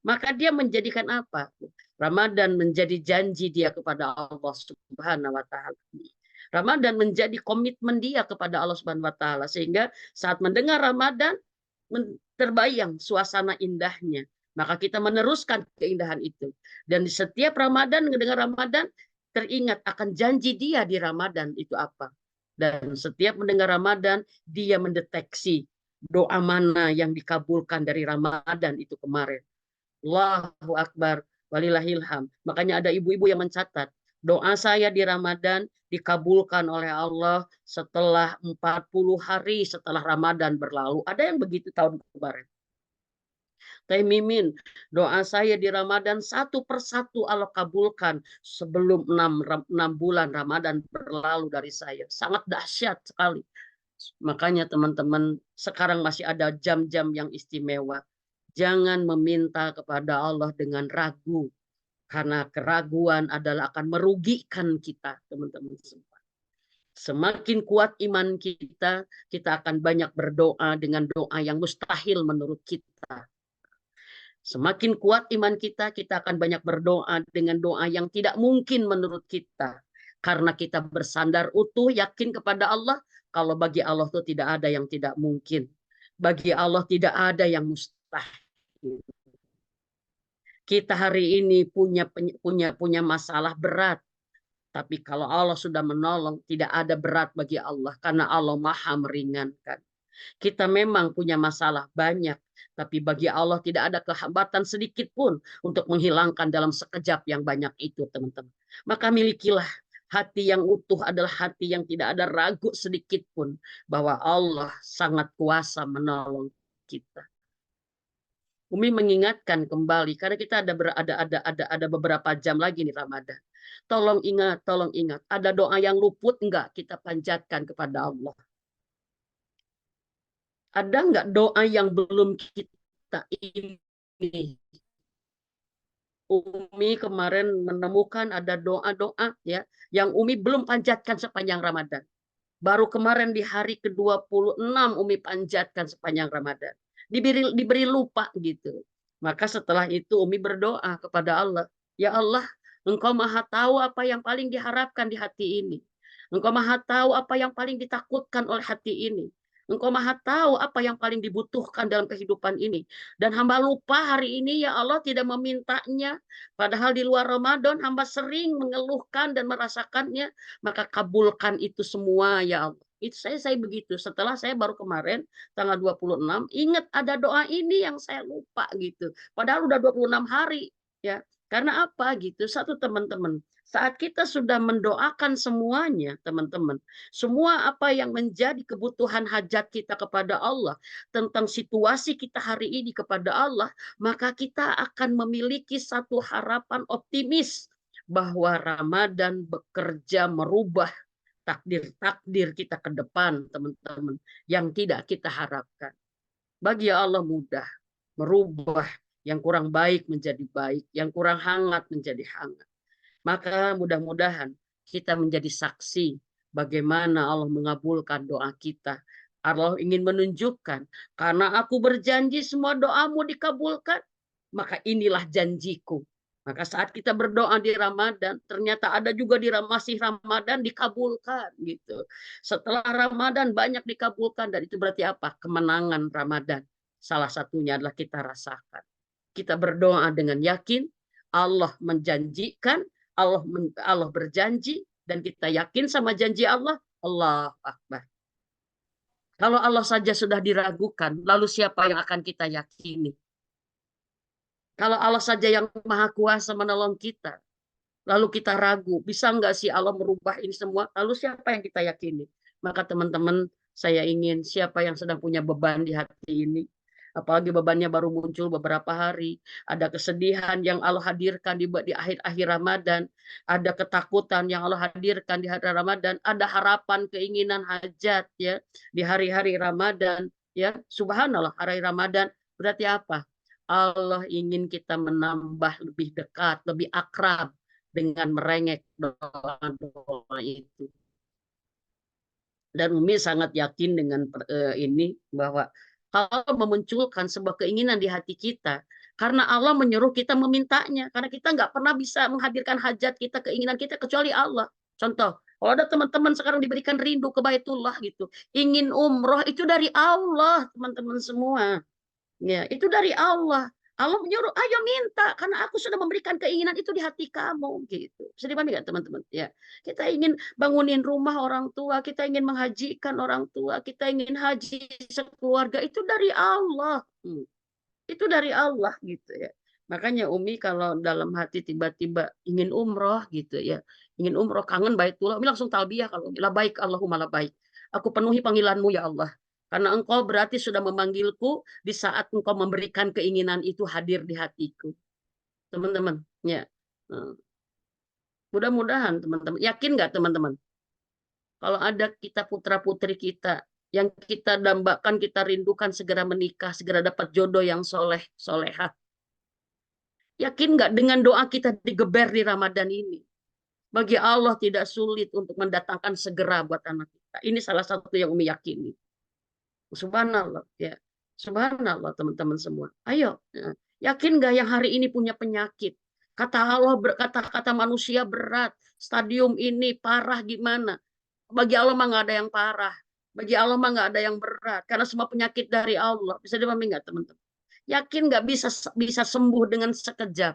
Maka dia menjadikan apa? Ramadan menjadi janji dia kepada Allah Subhanahu wa taala. Ramadan menjadi komitmen dia kepada Allah Subhanahu wa taala sehingga saat mendengar Ramadan terbayang suasana indahnya. Maka kita meneruskan keindahan itu. Dan di setiap Ramadan mendengar Ramadan teringat akan janji dia di Ramadan itu apa. Dan setiap mendengar Ramadan dia mendeteksi doa mana yang dikabulkan dari Ramadan itu kemarin. Allahu Akbar, walillahilham. Makanya ada ibu-ibu yang mencatat, doa saya di Ramadan dikabulkan oleh Allah setelah 40 hari setelah Ramadan berlalu. Ada yang begitu tahun kemarin. Teh Mimin, doa saya di Ramadan satu persatu Allah kabulkan sebelum 6 bulan Ramadan berlalu dari saya. Sangat dahsyat sekali. Makanya teman-teman, sekarang masih ada jam-jam yang istimewa. Jangan meminta kepada Allah dengan ragu. Karena keraguan adalah akan merugikan kita, teman-teman semua. Semakin kuat iman kita, kita akan banyak berdoa dengan doa yang mustahil menurut kita. Semakin kuat iman kita, kita akan banyak berdoa dengan doa yang tidak mungkin menurut kita. Karena kita bersandar utuh, yakin kepada Allah, kalau bagi Allah itu tidak ada yang tidak mungkin. Bagi Allah tidak ada yang mustahil. Kita hari ini punya masalah berat, tapi kalau Allah sudah menolong, tidak ada berat bagi Allah karena Allah Maha meringankan. Kita memang punya masalah banyak, tapi bagi Allah tidak ada kehambatan sedikit pun untuk menghilangkan dalam sekejap yang banyak itu, teman-teman. Maka milikilah hati yang utuh adalah hati yang tidak ada ragu sedikit pun bahwa Allah sangat kuasa menolong kita. Umi mengingatkan kembali karena kita ada beberapa jam lagi nih Ramadan. Tolong ingat, ada doa yang luput enggak kita panjatkan kepada Allah? Ada enggak doa yang belum kita ini? Umi kemarin menemukan ada doa-doa ya yang Umi belum panjatkan sepanjang Ramadan. Baru kemarin di hari ke-26 Umi panjatkan sepanjang Ramadan. Diberi lupa gitu. Maka setelah itu Umi berdoa kepada Allah. Ya Allah, Engkau maha tahu apa yang paling diharapkan di hati ini. Engkau maha tahu apa yang paling ditakutkan oleh hati ini. Engkau maha tahu apa yang paling dibutuhkan dalam kehidupan ini. Dan hamba lupa hari ini ya Allah tidak memintanya. Padahal di luar Ramadan hamba sering mengeluhkan dan merasakannya. Maka kabulkan itu semua ya Allah. Itu saya begitu. Setelah saya baru kemarin tanggal 26 ingat ada doa ini yang saya lupa gitu. Padahal udah 26 hari ya. Karena apa gitu? Satu teman-teman, saat kita sudah mendoakan semuanya, teman-teman, semua apa yang menjadi kebutuhan hajat kita kepada Allah, tentang situasi kita hari ini kepada Allah, maka kita akan memiliki satu harapan optimis bahwa Ramadan bekerja merubah takdir-takdir kita ke depan, teman-teman, yang tidak kita harapkan. Bagi Allah mudah merubah yang kurang baik menjadi baik, yang kurang hangat menjadi hangat. Maka mudah-mudahan kita menjadi saksi bagaimana Allah mengabulkan doa kita. Allah ingin menunjukkan, karena aku berjanji semua doamu dikabulkan, maka inilah janjiku. Maka saat kita berdoa di Ramadan, ternyata ada juga di masih Ramadan dikabulkan gitu. Setelah Ramadan banyak dikabulkan dan itu berarti apa? Kemenangan Ramadan. Salah satunya adalah kita rasakan. Kita berdoa dengan yakin, Allah menjanjikan, Allah berjanji dan kita yakin sama janji Allah. Allahu Akbar. Kalau Allah saja sudah diragukan, lalu siapa yang akan kita yakini? Kalau Allah saja yang maha kuasa menolong kita, lalu kita ragu, bisa nggak sih Allah merubah ini semua? Lalu siapa yang kita yakini? Maka teman-teman, saya ingin siapa yang sedang punya beban di hati ini, apalagi bebannya baru muncul beberapa hari, ada kesedihan yang Allah hadirkan di akhir-akhir Ramadan, ada ketakutan yang Allah hadirkan di hari Ramadan, ada harapan, keinginan, hajat ya di hari-hari Ramadan ya. Subhanallah, hari Ramadan berarti apa? Allah ingin kita menambah lebih dekat, lebih akrab dengan merengek doa-doa itu. Dan Umi sangat yakin dengan ini bahwa Allah memunculkan sebuah keinginan di hati kita karena Allah menyuruh kita memintanya, karena kita nggak pernah bisa menghadirkan hajat kita, keinginan kita kecuali Allah. Contoh, kalau ada teman-teman sekarang diberikan rindu ke Baitullah gitu, ingin umroh, itu dari Allah teman-teman semua. Ya, itu dari Allah. Allah menyuruh, ayo minta, karena aku sudah memberikan keinginan itu di hati kamu, gitu. Bisa dipahami nggak teman-teman? Ya, kita ingin bangunin rumah orang tua, kita ingin menghajikan orang tua, kita ingin haji sekeluarga, itu dari Allah. Itu dari Allah, gitu ya. Makanya Umi kalau dalam hati tiba-tiba ingin umroh, gitu ya, ingin umroh, kangen Baitullah, Umi langsung talbiyah kalau la baik Allahumma la baik. Aku penuhi panggilanmu ya Allah. Karena engkau berarti sudah memanggilku di saat engkau memberikan keinginan itu hadir di hatiku. Teman-teman, ya. Hmm. Mudah-mudahan teman-teman. Yakin nggak teman-teman? Kalau ada kita putra-putri kita yang kita dambakan, kita rindukan segera menikah, segera dapat jodoh yang soleh, solehah. Yakin nggak dengan doa kita digeber di Ramadan ini? Bagi Allah tidak sulit untuk mendatangkan segera buat anak kita. Ini salah satu yang Umi yakini. Subhanallah ya. Subhanallah teman-teman semua. Ayo, ya. Yakin nggak yang hari ini punya penyakit? Kata Allah, kata manusia berat. Stadium ini parah gimana? Bagi Allah mah nggak ada yang parah. Bagi Allah mah nggak ada yang berat. Karena semua penyakit dari Allah. Bisa dipahami nggak teman-teman? Yakin nggak bisa sembuh dengan sekejap?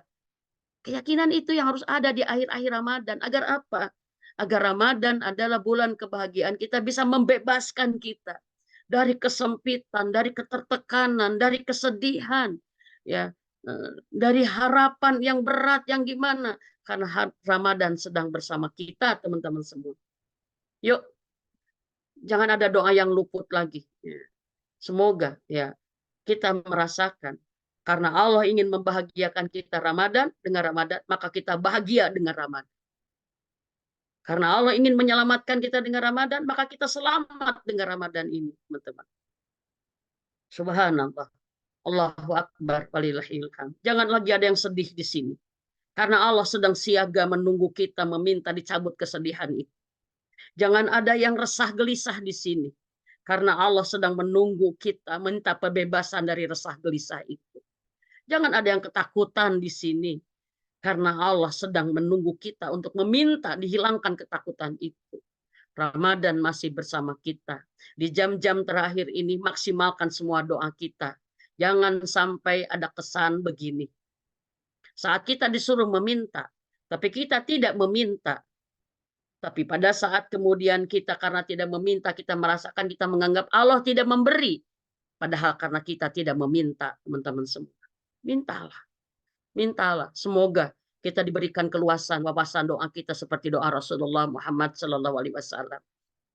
Keyakinan itu yang harus ada di akhir-akhir Ramadan. Agar apa? Agar Ramadan adalah bulan kebahagiaan kita, bisa membebaskan kita dari kesempitan, dari ketertekanan, dari kesedihan, ya, dari harapan yang berat, yang gimana? Karena Ramadan sedang bersama kita, teman-teman semua. Yuk, jangan ada doa yang luput lagi. Ya. Semoga ya kita merasakan karena Allah ingin membahagiakan kita Ramadan dengan Ramadan, maka kita bahagia dengan Ramadan. Karena Allah ingin menyelamatkan kita dengan Ramadan, maka kita selamat dengan Ramadan ini, teman-teman. Subhanallah. Allahu Akbar. Walillahil hamd. Jangan lagi ada yang sedih di sini. Karena Allah sedang siaga menunggu kita meminta dicabut kesedihan itu. Jangan ada yang resah gelisah di sini. Karena Allah sedang menunggu kita minta pembebasan dari resah gelisah itu. Jangan ada yang ketakutan di sini. Karena Allah sedang menunggu kita untuk meminta dihilangkan ketakutan itu. Ramadan masih bersama kita. Di jam-jam terakhir ini maksimalkan semua doa kita. Jangan sampai ada kesan begini. Saat kita disuruh meminta, tapi kita tidak meminta. Tapi pada saat kemudian kita karena tidak meminta, kita merasakan, kita menganggap Allah tidak memberi. Padahal karena kita tidak meminta, teman-teman semua. Mintalah. Mintalah. Semoga kita diberikan keluasan, wawasan doa kita seperti doa Rasulullah Muhammad SAW.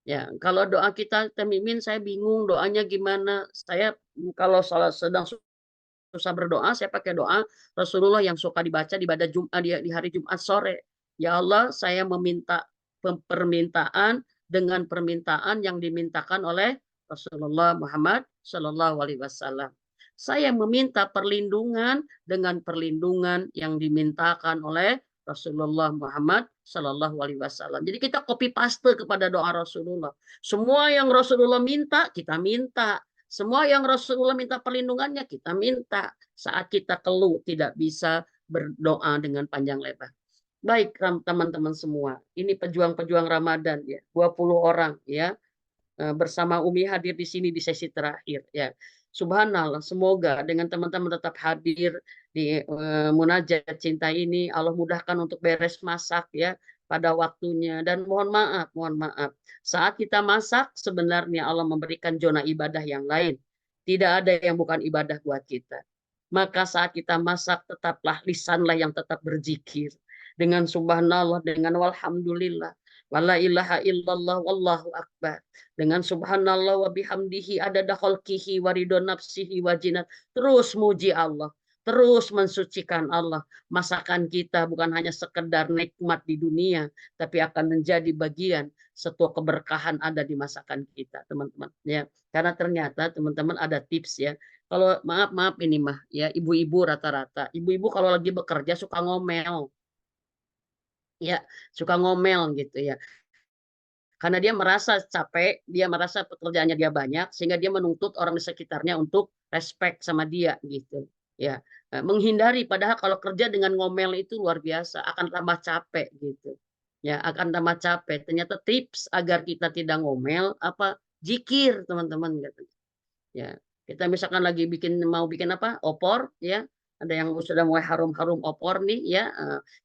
Ya, kalau doa kita mimin, saya bingung doanya gimana. Saya kalau sedang susah berdoa, saya pakai doa Rasulullah yang suka dibaca di ibadah Jumat di hari Jumat sore. Ya Allah, saya meminta permintaan dengan permintaan yang dimintakan oleh Rasulullah Muhammad Shallallahu Alaihi Wasallam. Saya meminta perlindungan dengan perlindungan yang dimintakan oleh Rasulullah Muhammad Shallallahu Alaihi Wasallam. Jadi kita copy paste kepada doa Rasulullah. Semua yang Rasulullah minta kita minta. Semua yang Rasulullah minta perlindungannya kita minta. Saat kita keluh tidak bisa berdoa dengan panjang lebar. Baik teman-teman semua, ini pejuang-pejuang Ramadan ya, 20 orang ya, bersama Umi hadir di sini di sesi terakhir ya. Subhanallah, semoga dengan teman-teman tetap hadir di munajat cinta ini, Allah mudahkan untuk beres masak ya, pada waktunya. Dan mohon maaf, saat kita masak sebenarnya Allah memberikan zona ibadah yang lain. Tidak ada yang bukan ibadah buat kita. Maka saat kita masak tetaplah lisanlah yang tetap berzikir dengan subhanallah, dengan walhamdulillah, wala ilaha illallah, wallahu akbar. Dengan subhanallah wa bihamdihi adada khalqihi wa ridho nafsihi wa jinat. Terus muji Allah, terus mensucikan Allah. Masakan kita bukan hanya sekedar nikmat di dunia, tapi akan menjadi bagian setua keberkahan ada di masakan kita, teman-teman. Ya, karena ternyata teman-teman ada tips ya. Kalau maaf ini mah ya, ibu-ibu rata-rata, ibu-ibu kalau lagi bekerja suka ngomel, ya suka ngomel gitu ya. Karena dia merasa capek, dia merasa pekerjaannya dia banyak, sehingga dia menuntut orang di sekitarnya untuk respect sama dia gitu. Ya, menghindari padahal kalau kerja dengan ngomel itu luar biasa, akan tambah capek gitu. Ya, akan tambah capek. Ternyata tips agar kita tidak ngomel apa? Zikir, teman-teman gitu. Ya, kita misalkan lagi mau bikin apa? Opor ya. Ada yang sudah mulai harum-harum opor nih ya.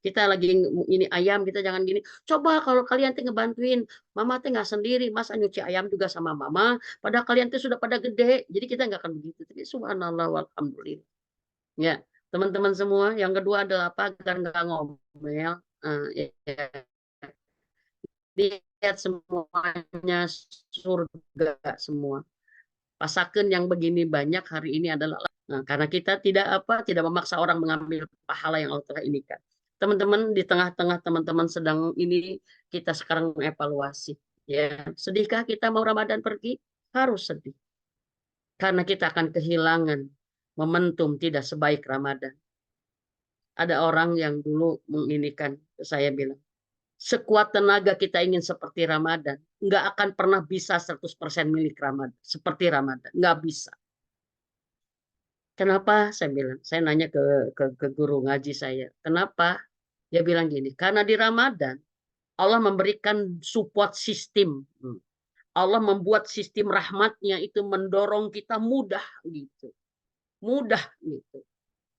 Kita lagi ini ayam kita jangan gini. Coba kalau kalian tuh ngebantuin, mama tuh nggak sendiri, masa nyuci ayam juga sama mama. Padahal kalian tuh sudah pada gede. Jadi kita nggak akan begitu. Jadi subhanallah walhamdulillah. Ya, teman-teman semua. Yang kedua adalah apa? Agar nggak ngomel. Ya, lihat semuanya surga semua. Pasaken yang begini banyak hari ini adalah karena kita tidak memaksa orang mengambil pahala yang Allah telah inikan. Teman-teman di tengah-tengah teman-teman sedang ini kita sekarang mengevaluasi. Ya, sedihkah kita mau Ramadan pergi? Harus sedih. Karena kita akan kehilangan momentum tidak sebaik Ramadan. Ada orang yang dulu menginikan, saya bilang, sekuat tenaga kita ingin seperti Ramadan, nggak akan pernah bisa 100% milik Ramadan, seperti Ramadan, nggak bisa. Kenapa? Saya bilang, saya nanya ke guru ngaji saya, kenapa? Dia bilang gini, karena di Ramadan Allah memberikan support sistem. Allah membuat sistem rahmatnya itu mendorong kita mudah gitu. Mudah gitu.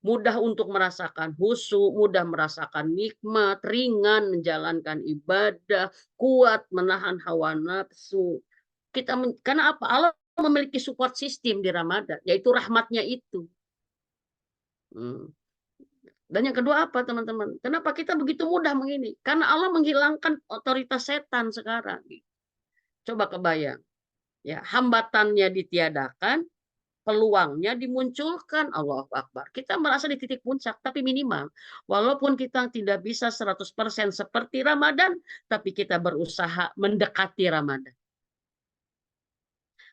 Mudah untuk merasakan khusyuk, mudah merasakan nikmat, ringan menjalankan ibadah, kuat menahan hawa nafsu. Karena apa? Allah memiliki support sistem di Ramadan, yaitu rahmatnya itu. Dan yang kedua apa teman-teman? Kenapa kita begitu mudah mengini? Karena Allah menghilangkan otoritas setan sekarang. Coba kebayang. Ya, hambatannya ditiadakan, peluangnya dimunculkan. Allahu Akbar. Kita merasa di titik puncak, tapi minimal. Walaupun kita tidak bisa 100% seperti Ramadan, tapi kita berusaha mendekati Ramadan.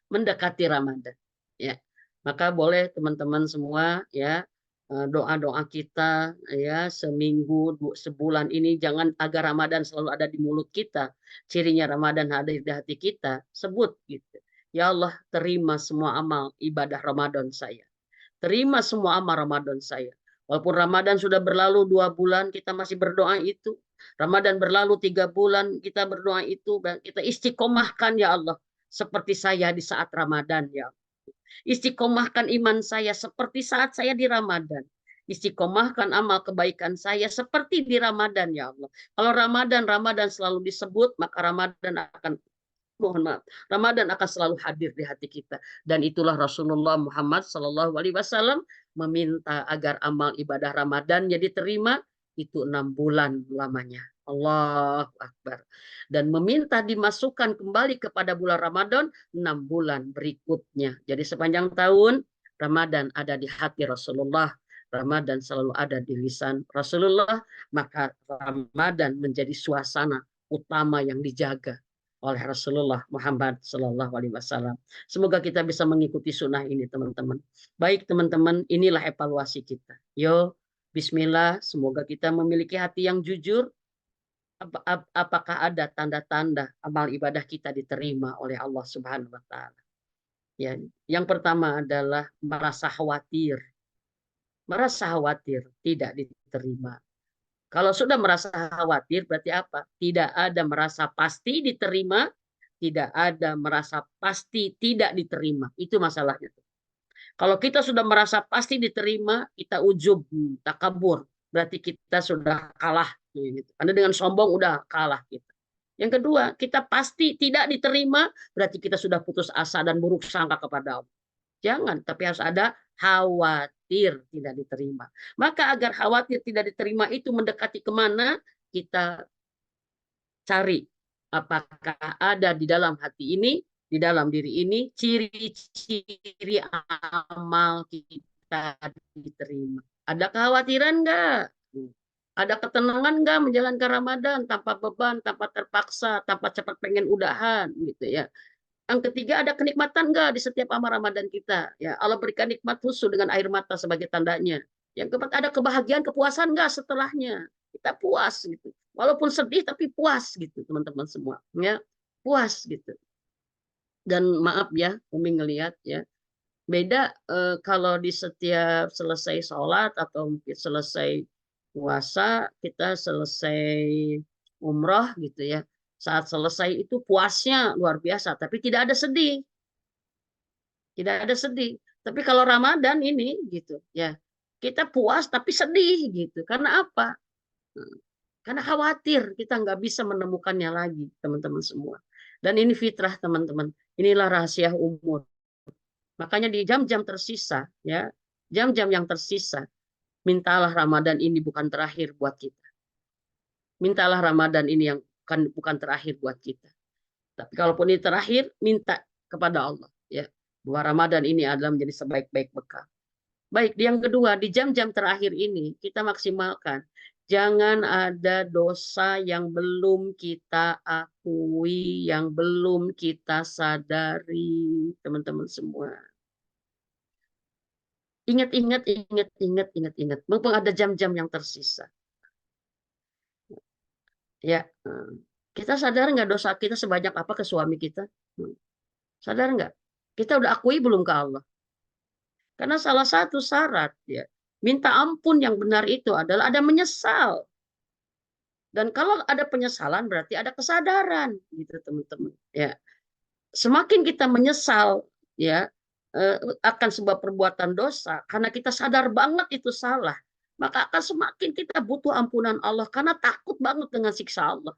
Mendekati Ramadan. Ya. Maka boleh teman-teman semua ya, doa-doa kita ya seminggu sebulan ini jangan agar Ramadan selalu ada di mulut kita. Cirinya Ramadan ada di hati kita. Sebut gitu. Ya Allah, terima semua amal ibadah Ramadan saya. Terima semua amal Ramadan saya. Walaupun Ramadan sudah berlalu 2 bulan, kita masih berdoa itu. Ramadan berlalu 3 bulan, kita berdoa itu. Kita istiqomahkan ya Allah. Seperti saya di saat Ramadan ya. Istiqomahkan iman saya seperti saat saya di Ramadan. Istiqomahkan amal kebaikan saya seperti di Ramadan ya Allah. Kalau Ramadan selalu disebut, maka Ramadan akan mohon maaf, Ramadan akan selalu hadir di hati kita. Dan itulah Rasulullah Muhammad SAW meminta agar amal ibadah Ramadannya diterima itu 6 bulan lamanya. Allahu Akbar. Dan meminta dimasukkan kembali kepada bulan Ramadan 6 bulan berikutnya. Jadi sepanjang tahun Ramadan ada di hati Rasulullah. Ramadan selalu ada di lisan Rasulullah. Maka Ramadan menjadi suasana utama yang dijaga oleh Rasulullah Muhammad Sallallahu Alaihi Wasallam. Semoga kita bisa mengikuti sunnah ini, teman-teman. Baik, teman-teman, inilah evaluasi kita. Yo, Bismillah. Semoga kita memiliki hati yang jujur. Apakah ada tanda-tanda amal ibadah kita diterima oleh Allah Subhanahu Wa Taala? Ya, yang pertama adalah merasa khawatir. Merasa khawatir tidak diterima. Kalau sudah merasa khawatir berarti apa? Tidak ada merasa pasti diterima, tidak ada merasa pasti tidak diterima. Itu masalahnya. Kalau kita sudah merasa pasti diterima, kita ujub, takabur. Berarti kita sudah kalah Gitu. Karena dengan sombong udah kalah kita. Yang kedua, kita pasti tidak diterima, berarti kita sudah putus asa dan buruk sangka kepada Allah. Jangan, tapi harus ada khawatir tidak diterima. Maka agar khawatir tidak diterima itu mendekati kemana, kita cari apakah ada di dalam hati ini, di dalam diri ini, ciri-ciri amal kita diterima. Ada kekhawatiran enggak? Ada ketenangan enggak menjalankan Ramadan tanpa beban, tanpa terpaksa, tanpa cepat pengen udahan gitu ya. Yang ketiga, ada kenikmatan enggak di setiap amal Ramadan kita? Ya, Allah berikan nikmat khusus dengan air mata sebagai tandanya. Yang keempat, ada kebahagiaan, kepuasan enggak setelahnya? Kita puas gitu. Walaupun sedih tapi puas gitu, teman-teman semua. Ya, puas gitu. Dan maaf ya, Umi ngelihat ya, beda kalau di setiap selesai sholat atau mungkin selesai puasa, kita selesai umroh gitu ya. Saat selesai itu puasnya luar biasa, tapi tidak ada sedih. Tidak ada sedih. Tapi kalau Ramadan ini gitu ya, kita puas tapi sedih gitu. Karena apa? Karena khawatir kita nggak bisa menemukannya lagi, teman-teman semua. Dan ini fitrah, teman-teman. Inilah rahasia umur. Makanya di jam-jam tersisa, ya, jam-jam yang tersisa, mintalah Ramadan ini bukan terakhir buat kita. Mintalah Ramadan ini yang bukan terakhir buat kita. Tapi kalaupun ini terakhir, minta kepada Allah, ya, bahwa Ramadan ini adalah menjadi sebaik-baik bekal. Baik, yang kedua, di jam-jam terakhir ini kita maksimalkan. Jangan ada dosa yang belum kita akui, yang belum kita sadari, teman-teman semua. Ingat, ingat. Mumpung ada jam-jam yang tersisa. Ya, kita sadar nggak dosa kita sebanyak apa ke suami kita? Sadar nggak? Kita udah akui belum ke Allah? Karena salah satu syarat ya, minta ampun yang benar itu adalah ada menyesal. Dan kalau ada penyesalan berarti ada kesadaran gitu teman-teman. Ya, semakin kita menyesal ya akan sebuah perbuatan dosa karena kita sadar banget itu salah, maka akan semakin kita butuh ampunan Allah karena takut banget dengan siksa Allah.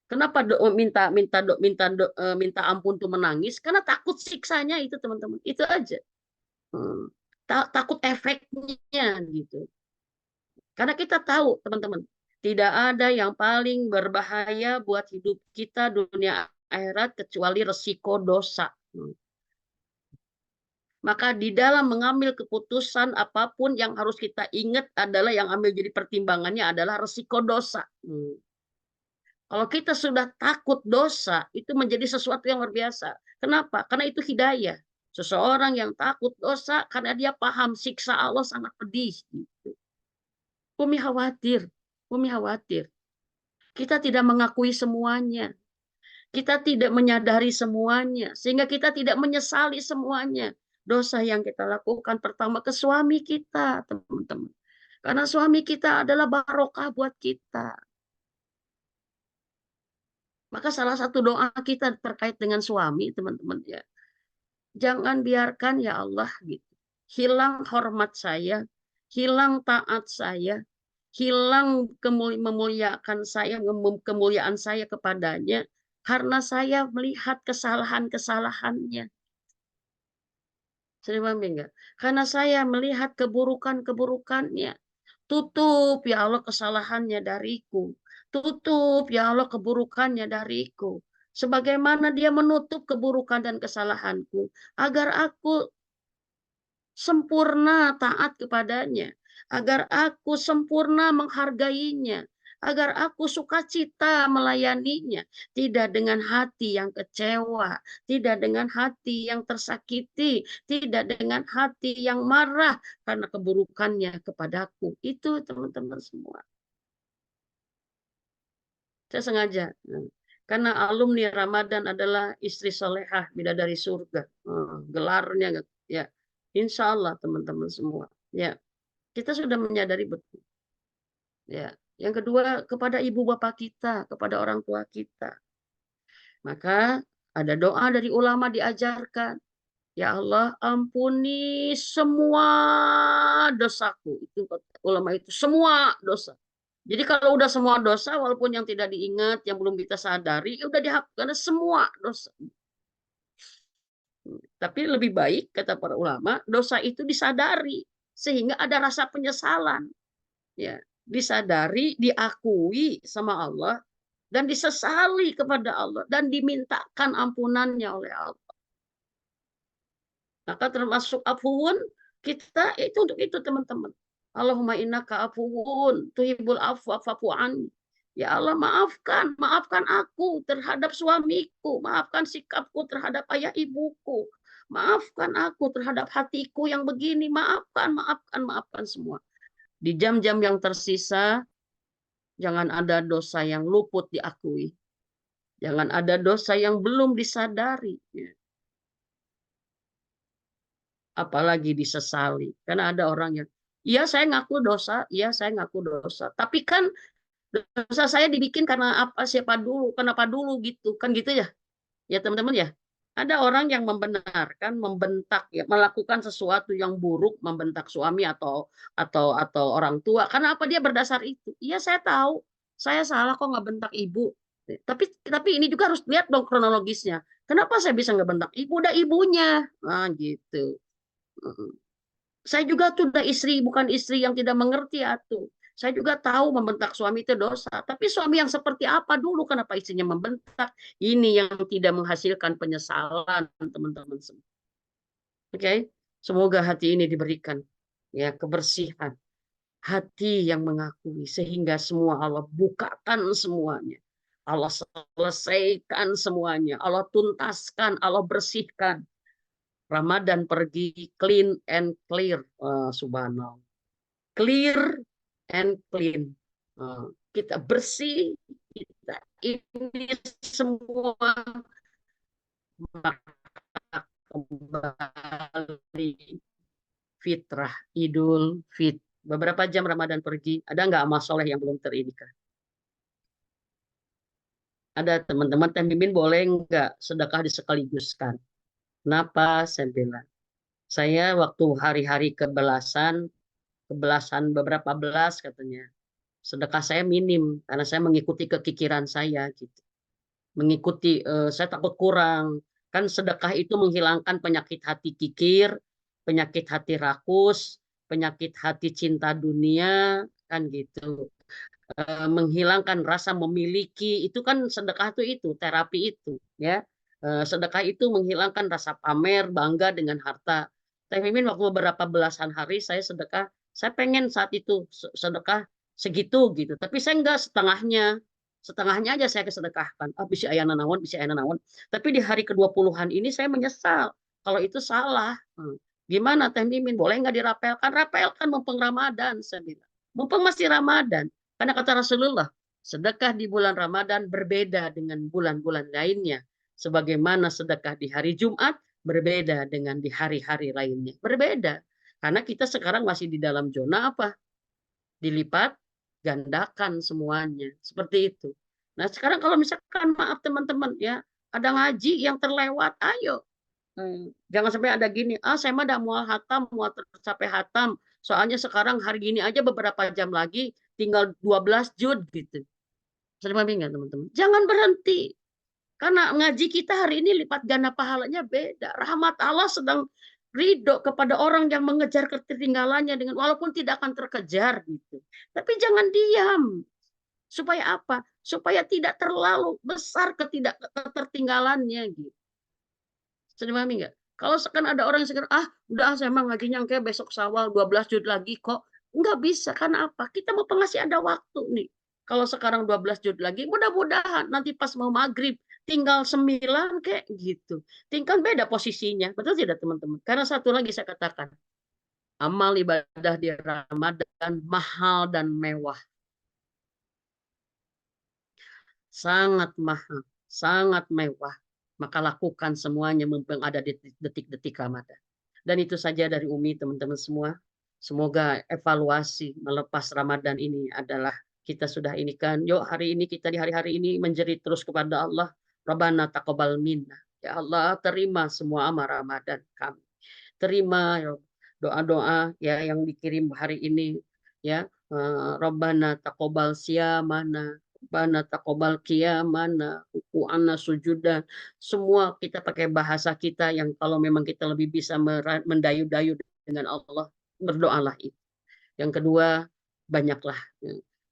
Kenapa minta ampun tuh menangis? Karena takut siksanya itu teman-teman. Itu aja. Takut efeknya gitu. Karena kita tahu teman-teman, tidak ada yang paling berbahaya buat hidup kita dunia akhirat kecuali resiko dosa. Maka di dalam mengambil keputusan apapun yang harus kita ingat adalah yang ambil jadi pertimbangannya adalah resiko dosa. Kalau kita sudah takut dosa, itu menjadi sesuatu yang luar biasa. Kenapa? Karena itu hidayah. Seseorang yang takut dosa karena dia paham siksa Allah sangat pedih. Gitu. Umi khawatir. Umi khawatir. Kita tidak mengakui semuanya. Kita tidak menyadari semuanya. Sehingga kita tidak menyesali semuanya. Dosa yang kita lakukan pertama ke suami kita, teman-teman. Karena suami kita adalah barokah buat kita. Maka salah satu doa kita terkait dengan suami, teman-teman ya. Jangan biarkan ya Allah gitu. Hilang hormat saya, hilang taat saya, hilang memuliakan saya, kemuliaan saya kepadanya karena saya melihat kesalahan-kesalahannya. Sering paham enggak? Karena saya melihat keburukan-keburukannya. Tutup ya Allah kesalahannya dariku. Tutup ya Allah keburukannya dariku. Sebagaimana dia menutup keburukan dan kesalahanku. Agar aku sempurna taat kepadanya. Agar aku sempurna menghargainya. Agar aku sukacita melayaninya. Tidak dengan hati yang kecewa. Tidak dengan hati yang tersakiti. Tidak dengan hati yang marah karena keburukannya kepadaku. Itu teman-teman semua. Saya sengaja. Karena alumni Ramadan adalah istri solehah, bidadari surga. Gelarnya ya. Insya Allah teman-teman semua. Ya, kita sudah menyadari betul. Ya, yang kedua kepada ibu bapak kita, kepada orang tua kita. Maka ada doa dari ulama diajarkan. Ya Allah, ampuni semua dosaku. Itu ulama itu semua dosa. Jadi kalau udah semua dosa, walaupun yang tidak diingat, yang belum kita sadari, ya udah dihapus karena semua dosa. Tapi lebih baik kata para ulama, dosa itu disadari sehingga ada rasa penyesalan, ya, disadari, diakui sama Allah dan disesali kepada Allah dan dimintakan ampunannya oleh Allah. Maka termasuk afuun kita itu untuk itu teman-teman. Allahumma innaka afuun tuhibul afwa fa'fu anni. Ya Allah maafkan, maafkan aku terhadap suamiku, maafkan sikapku terhadap ayah ibuku, maafkan aku terhadap hatiku yang begini, maafkan, maafkan, maafkan semua. Di jam-jam yang tersisa, jangan ada dosa yang luput diakui. Jangan ada dosa yang belum disadari. Apalagi disesali. Karena ada orang yang, iya saya ngaku dosa, iya saya ngaku dosa. Tapi kan dosa saya dibikin karena apa, siapa dulu, kenapa dulu gitu. Kan gitu ya. Ya teman-teman ya. Ada orang yang membenarkan, membentak, ya, melakukan sesuatu yang buruk, membentak suami atau orang tua. Karena apa dia berdasar itu? Iya saya tahu, saya salah kok nggak bentak ibu. Tapi ini juga harus lihat dong kronologisnya. Kenapa saya bisa nggak bentak ibu? Udah ibunya. Nah gitu. Saya juga tuh udah istri, bukan istri yang tidak mengerti atuh. Saya juga tahu membentak suami itu dosa. Tapi suami yang seperti apa dulu? Kenapa istrinya membentak? Ini yang tidak menghasilkan penyesalan, teman-teman semua. Oke, semoga hati ini diberikan ya kebersihan, hati yang mengakui sehingga semua Allah bukakan semuanya. Allah selesaikan semuanya. Allah tuntaskan, Allah bersihkan. Ramadan pergi clean and clear. Subhanallah. Clear and clean. Kita bersih, kita ini semua kembali fitrah, idul fit. Beberapa jam Ramadan pergi, ada nggak amal soleh yang belum terinikan? Ada teman-teman teh mimin boleh nggak sedekah disekaliguskan? Kenapa? Saya bilang. Saya waktu hari-hari kebelasan beberapa belas katanya. Sedekah saya minim karena saya mengikuti kekikiran saya gitu. Mengikuti saya takut kurang. Kan sedekah itu menghilangkan penyakit hati kikir, penyakit hati rakus, penyakit hati cinta dunia, kan gitu. Menghilangkan rasa memiliki, itu kan sedekah itu terapi itu, ya. Sedekah itu menghilangkan rasa pamer, bangga dengan harta. Teh Mimin waktu beberapa belasan hari saya sedekah, saya pengen saat itu sedekah segitu gitu, tapi saya enggak setengahnya. Setengahnya aja saya kesedekahkan. Ah, bisa ayana naon, bisa ayana naon. Tapi di hari ke-20-an ini saya menyesal kalau itu salah. Gimana Teh Mimin? Boleh nggak dirapelkan? Rapelkan mumpung Ramadan, saya bilang. Mumpung masih Ramadan. Karena kata Rasulullah, sedekah di bulan Ramadan berbeda dengan bulan-bulan lainnya. Sebagaimana sedekah di hari Jumat berbeda dengan di hari-hari lainnya. Berbeda. Karena kita sekarang masih di dalam zona apa? Dilipat gandakan semuanya. Seperti itu. Nah sekarang kalau misalkan maaf teman-teman ya, ada ngaji yang terlewat, ayo. Jangan sampai ada gini, saya mah udah mau hatam, mau tercapai hatam. Soalnya sekarang hari ini aja beberapa jam lagi tinggal 12 juz gitu. Saya pahami nggak teman-teman? Jangan berhenti. Karena ngaji kita hari ini lipat ganda pahalanya beda. Rahmat Allah sedang ridho kepada orang yang mengejar ketertinggalannya dengan walaupun tidak akan terkejar gitu. Tapi jangan diam. Supaya apa? Supaya tidak terlalu besar ketertinggalannya gitu. Sudah pahami nggak? Kalau sekarang ada orang yang sekarang, udah saya emang ngajinya kayak besok Syawal 12 juz lagi kok. Nggak bisa. Karena apa? Kita mau pengasih ada waktu nih. Kalau sekarang 12 juz lagi, mudah-mudahan nanti pas mau maghrib tinggal 9 kayak gitu. Tinggal beda posisinya. Betul tidak teman-teman? Karena satu lagi saya katakan, amal ibadah di Ramadan mahal dan mewah. Sangat mahal, sangat mewah. Maka lakukan semuanya mumpung ada di detik-detik Ramadan. Dan itu saja dari Umi teman-teman semua. Semoga evaluasi melepas Ramadan ini adalah kita sudah ini kan. Yuk hari ini kita di hari-hari ini menjerit terus kepada Allah. Rabbana taqabbal minna. Ya Allah terima semua amal Ramadan kami. Terima ya doa-doa ya yang dikirim hari ini ya. Rabbana taqabbal siyamana, Rabbana taqabbal qiyamana, ruku'ana sujudan. Semua kita pakai bahasa kita yang kalau memang kita lebih bisa mendayu-dayu dengan Allah, berdoalah itu. Yang kedua, banyaklah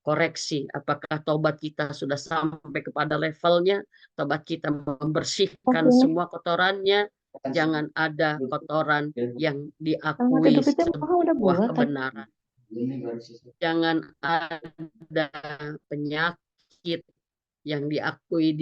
koreksi. Apakah tobat kita sudah sampai kepada levelnya? Tobat kita membersihkan Oke. semua kotorannya. Jangan ada kotoran yang Sama diakui tidur kita udah sebuah bulat tadi. kebenaran. Jangan ada penyakit yang diakui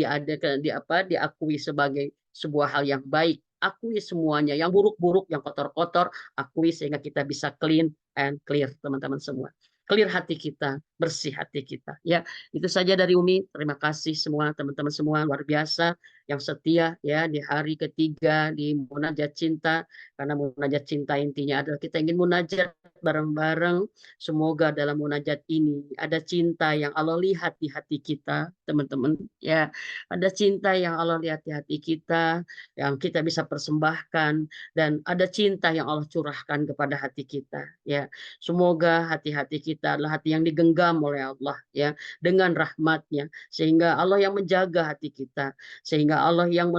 sebagai sebuah hal yang baik. Akui semuanya, yang buruk-buruk, yang kotor-kotor, akui sehingga kita bisa clean and clear, teman-teman semua. Clear hati kita, bersih hati kita. Ya, itu saja dari Umi. Terima kasih semua teman-teman semua, luar biasa yang setia ya di hari ketiga di Munajat Cinta. Karena Munajat Cinta intinya adalah kita ingin munajat bareng-bareng. Semoga dalam munajat ini ada cinta yang Allah lihat di hati kita, teman-teman. Ya, ada cinta yang Allah lihat di hati kita, yang kita bisa persembahkan, dan ada cinta yang Allah curahkan kepada hati kita. Ya, semoga hati-hati kita adalah hati yang digenggam oleh Allah, ya, dengan rahmatnya, sehingga Allah yang menjaga hati kita, sehingga Allah yang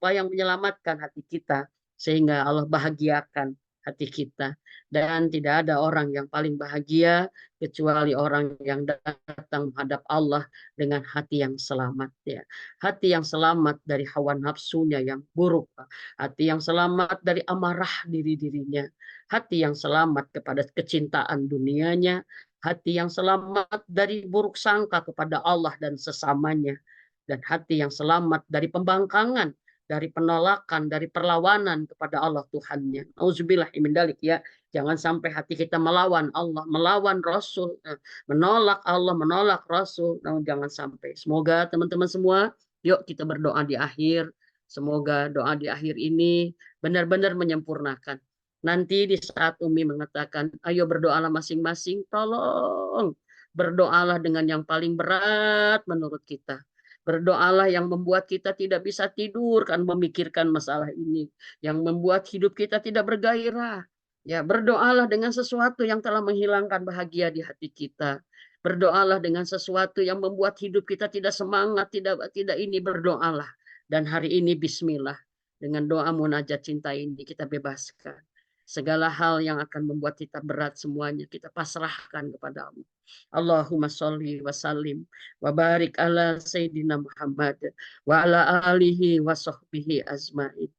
yang menyelamatkan hati kita, sehingga Allah bahagiakan hati kita. Dan tidak ada orang yang paling bahagia kecuali orang yang datang menghadap Allah dengan hati yang selamat, ya. Hati yang selamat dari hawa nafsunya yang buruk, hati yang selamat dari amarah diri-dirinya, hati yang selamat kepada kecintaan dunianya, hati yang selamat dari buruk sangka kepada Allah dan sesamanya, dan hati yang selamat dari pembangkangan, dari penolakan, dari perlawanan kepada Allah Tuhannya. Auzubillah min dalik, ya. Jangan sampai hati kita melawan Allah, melawan Rasul, menolak Allah, menolak Rasul. Nah, jangan sampai. Semoga teman-teman semua, yuk kita berdoa di akhir. Semoga doa di akhir ini benar-benar menyempurnakan. Nanti di saat Umi mengatakan, ayo berdoalah masing-masing, tolong berdoalah dengan yang paling berat menurut kita. Berdoalah yang membuat kita tidak bisa tidur kan memikirkan masalah ini, yang membuat hidup kita tidak bergairah. Ya, berdoalah dengan sesuatu yang telah menghilangkan bahagia di hati kita. Berdoalah dengan sesuatu yang membuat hidup kita tidak semangat, tidak tidak ini, berdoalah. Dan hari ini bismillah, dengan doa munajat cinta ini kita bebaskan segala hal yang akan membuat kita berat, semuanya kita pasrahkan kepada Allah. Allahumma sholli wa sallim wa barik ala Sayyidina Muhammad wa ala alihi wa sahbihi azmain.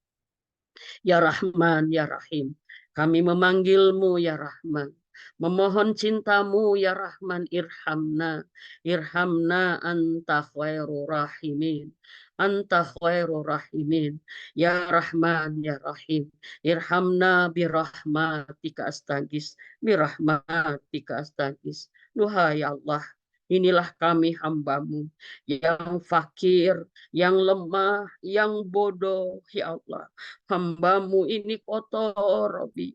Ya Rahman, Ya Rahim. Kami memanggilmu, Ya Rahman. Memohon cintamu, Ya Rahman, irhamna. Irhamna anta khairu rahimin. Anta khairu rahimin. Ya Rahman, Ya Rahim. Irhamna birahmatika astagis. Birahmatika astagis. Duhai Allah, inilah kami hambamu yang fakir, yang lemah, yang bodoh, ya Allah. Hambamu ini kotor, Robi.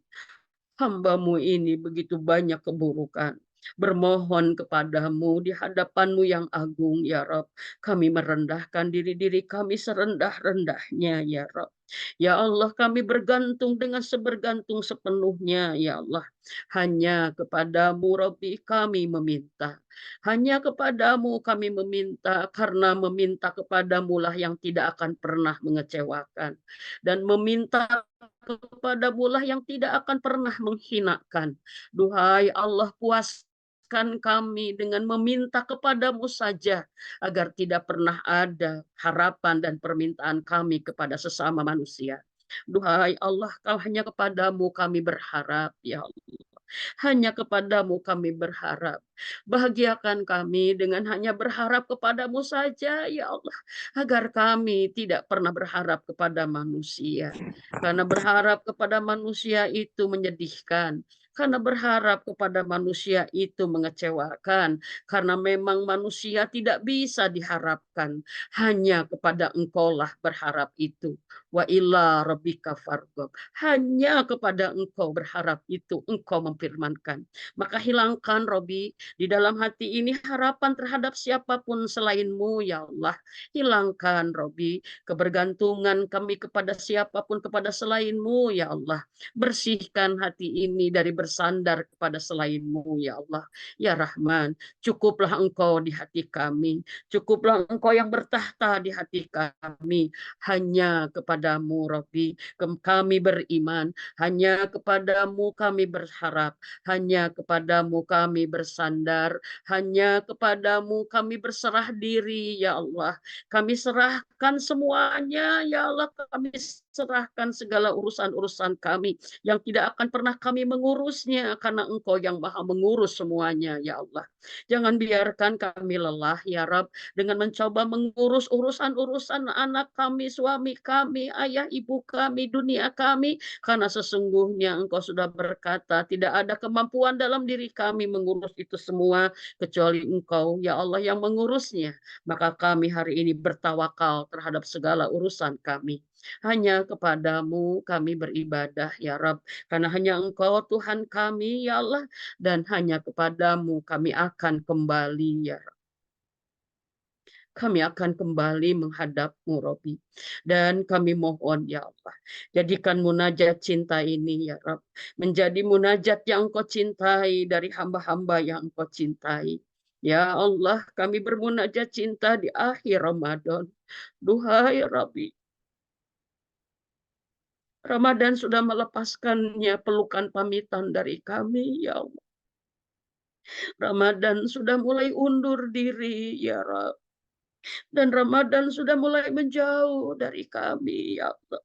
Hambamu ini begitu banyak keburukan. Bermohon kepadamu di hadapanmu yang agung, ya Rob. Kami merendahkan diri-diri kami serendah-rendahnya, ya Rob. Ya Allah, kami bergantung dengan sebergantung sepenuhnya, ya Allah. Hanya kepadamu, Rabbi, kami meminta. Hanya kepadamu kami meminta, karena meminta kepadamu lah yang tidak akan pernah mengecewakan. Dan meminta kepadamu lah yang tidak akan pernah menghinakan. Duhai Allah, puaskan kami dengan meminta kepadamu saja, agar tidak pernah ada harapan dan permintaan kami kepada sesama manusia. Duhai Allah, kau hanya kepadamu kami berharap, ya Allah. Hanya kepadamu kami berharap. Bahagiakan kami dengan hanya berharap kepadamu saja, ya Allah. Agar kami tidak pernah berharap kepada manusia. Karena berharap kepada manusia itu menyedihkan. Karena berharap kepada manusia itu mengecewakan. Karena memang manusia tidak bisa diharapkan. Hanya kepada engkaulah berharap itu. Wa illa rabbika farghab. Hanya kepada engkau berharap itu. Engkau memfirmankan. Maka hilangkan, Robi, di dalam hati ini harapan terhadap siapapun selainmu, ya Allah. Hilangkan, Robi, kebergantungan kami kepada siapapun, kepada selainmu, ya Allah. Bersihkan hati ini dari bersandar kepada selain-Mu, ya Allah. Ya Rahman, cukuplah Engkau di hati kami. Cukuplah Engkau yang bertahta di hati kami. Hanya kepadamu, Rabbi, kami beriman. Hanya kepadamu kami berharap. Hanya kepadamu kami bersandar. Hanya kepadamu kami berserah diri, ya Allah. Kami serahkan semuanya, ya Allah. Kami serahkan segala urusan-urusan kami yang tidak akan pernah kami mengurusnya karena Engkau yang maha mengurus semuanya, ya Allah. Jangan biarkan kami lelah, ya Rab, dengan mencoba mengurus urusan-urusan anak kami, suami kami, ayah ibu kami, dunia kami, karena sesungguhnya Engkau sudah berkata, tidak ada kemampuan dalam diri kami mengurus itu semua, kecuali Engkau, ya Allah, yang mengurusnya. Maka kami hari ini bertawakal terhadap segala urusan kami. Hanya kepadamu kami beribadah, ya Rab. Karena hanya Engkau Tuhan kami, ya Allah. Dan hanya kepadamu kami akan kembali, ya Rab. Kami akan kembali menghadap-Mu, Robi. Dan kami mohon, ya Allah, jadikan munajat cinta ini, ya Rab, menjadi munajat yang Engkau cintai dari hamba-hamba yang Engkau cintai. Ya Allah, kami bermunajat cinta di akhir Ramadan. Duhai Rabbi, Ramadan sudah melepaskannya pelukan pamitan dari kami, ya Allah. Ramadan sudah mulai undur diri, ya Rab. Dan Ramadan sudah mulai menjauh dari kami, ya Allah.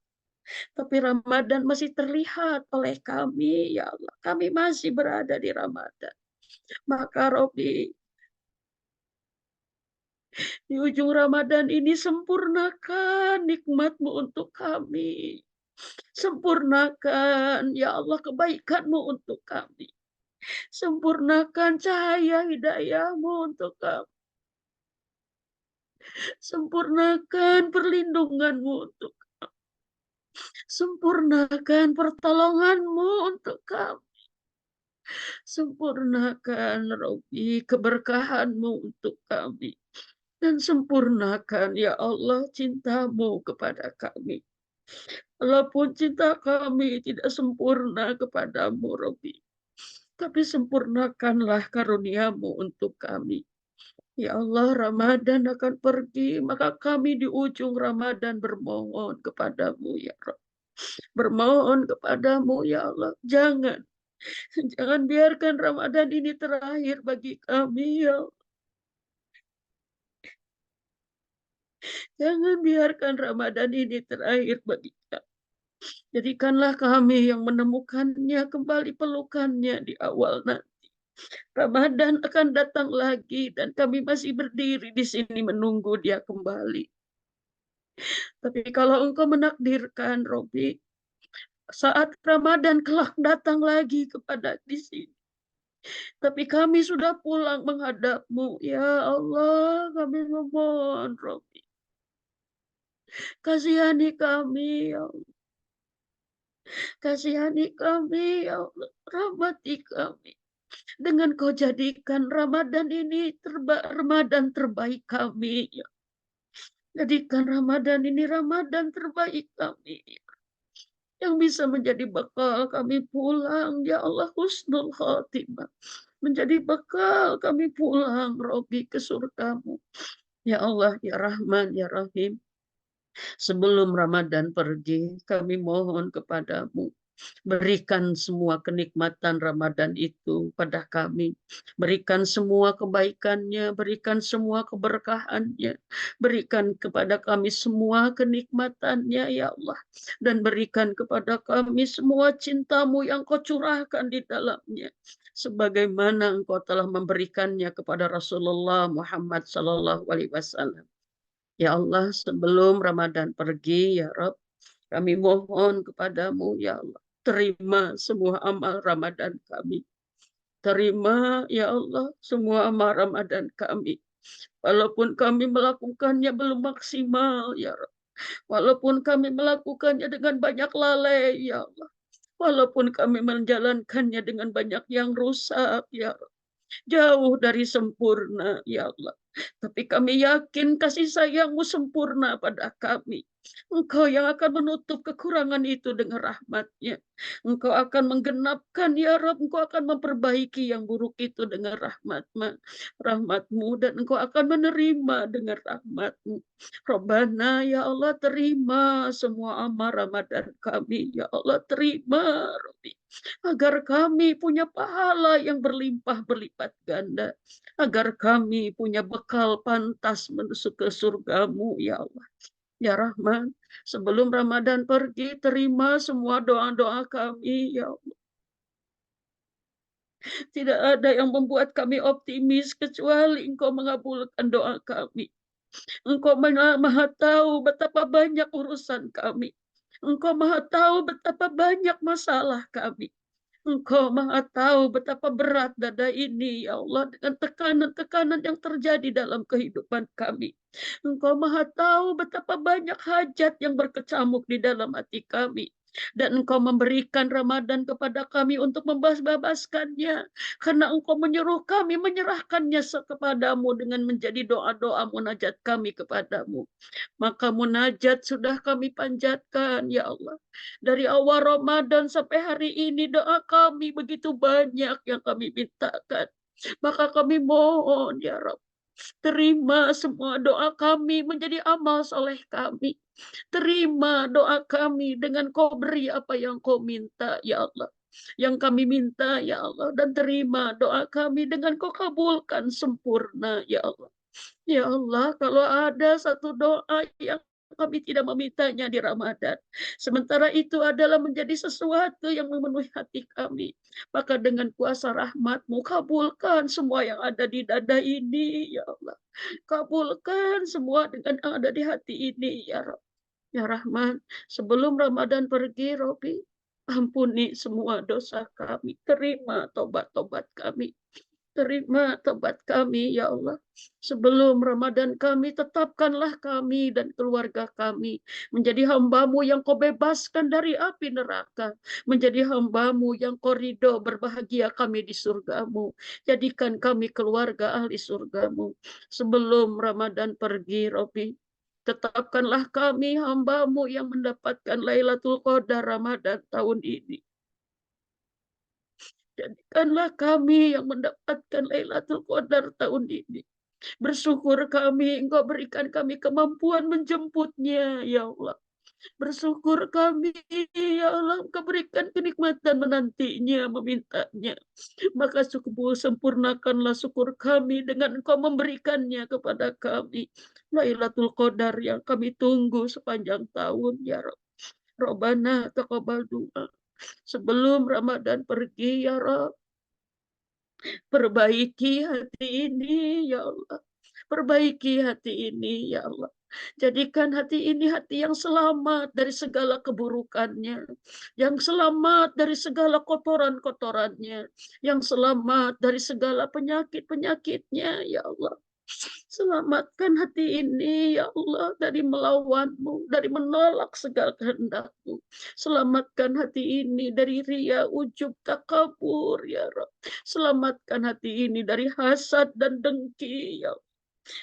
Tapi Ramadan masih terlihat oleh kami, ya Allah. Kami masih berada di Ramadan. Maka Robi, di ujung Ramadan ini sempurnakan nikmat-Mu untuk kami. Sempurnakan, ya Allah, kebaikan-Mu untuk kami. Sempurnakan cahaya hidayah-Mu untuk kami. Sempurnakan perlindungan-Mu untuk kami. Sempurnakan pertolongan-Mu untuk kami. Sempurnakan, Robi, keberkahan-Mu untuk kami. Dan sempurnakan, ya Allah, cinta-Mu kepada kami. Walaupun cinta kami tidak sempurna kepadamu, Robi. Tapi sempurnakanlah karunia-Mu untuk kami. Ya Allah, Ramadan akan pergi, maka kami di ujung Ramadan bermohon kepadamu, ya Rob. Bermohon kepadamu, ya Allah. Jangan biarkan Ramadan ini terakhir bagi kami, ya Allah. Jangan biarkan Ramadan ini terakhir bagi kami. Jadikanlah kami yang menemukannya, kembali pelukannya di awal nanti. Ramadan akan datang lagi dan kami masih berdiri di sini menunggu dia kembali. Tapi kalau Engkau menakdirkan, Robi, saat Ramadan kelak datang lagi kepada di sini. Tapi kami sudah pulang menghadap-Mu. Ya Allah, kami memohon, Robi. Kasihani kami, ya Allah. Kasihani kami, ya Allah. Rahmati kami. Dengan Kau jadikan Ramadan ini Ramadan terbaik kami. Ya. Jadikan Ramadan ini Ramadan terbaik kami. Yang bisa menjadi bekal kami pulang. Ya Allah, husnul khotimah. Menjadi bekal kami pulang, Robi, ke surga-Mu. Ya Allah, ya Rahman, ya Rahim. Sebelum Ramadan pergi, kami mohon kepadamu. Berikan semua kenikmatan Ramadan itu pada kami. Berikan semua kebaikannya, berikan semua keberkahannya. Berikan kepada kami semua kenikmatannya, ya Allah. Dan berikan kepada kami semua cinta-Mu yang Kau curahkan di dalamnya. Sebagaimana Engkau telah memberikannya kepada Rasulullah Muhammad SAW. Ya Allah, sebelum Ramadan pergi, ya Rob, kami mohon kepadamu, ya Allah. Terima semua amal Ramadan kami. Terima, ya Allah, semua amal Ramadan kami. Walaupun kami melakukannya belum maksimal, ya Rob. Walaupun kami melakukannya dengan banyak lalai, ya Allah. Walaupun kami menjalankannya dengan banyak yang rusak, ya Rob. Jauh dari sempurna, ya Allah. Tapi kami yakin kasih sayang-Mu sempurna pada kami. Engkau yang akan menutup kekurangan itu dengan rahmat-Nya. Engkau akan menggenapkan, ya Rabb, Engkau akan memperbaiki yang buruk itu dengan rahmat-Mu, dan Engkau akan menerima dengan rahmat-Mu. Rabbana, ya Allah, terima semua amal Ramadan kami. Ya Allah, terima, Rabbi. Agar kami punya pahala yang berlimpah berlipat ganda, agar kami punya bekal pantas menuju ke surga-Mu, ya Allah. Ya Rahman, sebelum Ramadan pergi, terima semua doa-doa kami, ya Allah. Tidak ada yang membuat kami optimis kecuali Engkau mengabulkan doa kami. Engkau maha tahu betapa banyak urusan kami. Engkau maha tahu betapa banyak masalah kami. Engkau maha tahu betapa berat dada ini, ya Allah, dengan tekanan-tekanan yang terjadi dalam kehidupan kami. Engkau maha tahu betapa banyak hajat yang berkecamuk di dalam hati kami. Dan Engkau memberikan Ramadan kepada kami untuk membebaskannya. Karena Engkau menyuruh kami menyerahkannya kepadamu dengan menjadi doa-doa munajat kami kepadamu. Maka munajat sudah kami panjatkan, ya Allah. Dari awal Ramadan sampai hari ini doa kami begitu banyak yang kami mintakan. Maka kami mohon, ya Rabb, terima semua doa kami menjadi amal soleh kami. Terima doa kami dengan Kau beri apa yang Kau minta, ya Allah. Yang kami minta, ya Allah. Dan terima doa kami dengan Kau kabulkan sempurna, ya Allah. Ya Allah, kalau ada satu doa yang kami tidak memintanya di Ramadan, sementara itu adalah menjadi sesuatu yang memenuhi hati kami, maka dengan kuasa rahmat-Mu, kabulkan semua yang ada di dada ini, ya Allah. Kabulkan semua dengan yang ada di hati ini, ya Rabb. Ya Rahman, sebelum Ramadan pergi, Robi, ampuni semua dosa kami. Terima tobat-tobat kami. Terima tobat kami, ya Allah. Sebelum Ramadan kami, tetapkanlah kami dan keluarga kami menjadi hamba-Mu yang Kau bebaskan dari api neraka. Menjadi hamba-Mu yang Kau ridho, berbahagia kami di surga-Mu. Jadikan kami keluarga ahli surga-Mu. Sebelum Ramadan pergi, Robi, tetapkanlah kami hamba-Mu yang mendapatkan Lailatul Qadar Ramadan tahun ini. Jadikanlah kami yang mendapatkan Lailatul Qadar tahun ini. Bersyukur kami, Engkau berikan kami kemampuan menjemputnya, ya Allah. Bersyukur kami, ya Allah, Engkau berikan kenikmatan menantinya, memintanya. Maka syukur sempurnakanlah syukur kami dengan Engkau memberikannya kepada kami. Lailatul Qadar yang kami tunggu sepanjang tahun, ya Rabb. Rabbana taqabbal du'a. Sebelum Ramadan pergi, ya Rabb, perbaiki hati ini, ya Allah. Perbaiki hati ini, ya Allah. Jadikan hati ini hati yang selamat dari segala keburukannya, yang selamat dari segala kotoran-kotorannya, yang selamat dari segala penyakit-penyakitnya, ya Allah. Selamatkan hati ini, ya Allah, dari melawan-Mu, dari menolak segala kehendak-Mu. Selamatkan hati ini dari ria, ujub, takabur, ya Rabb. Selamatkan hati ini dari hasad dan dengki, ya Allah.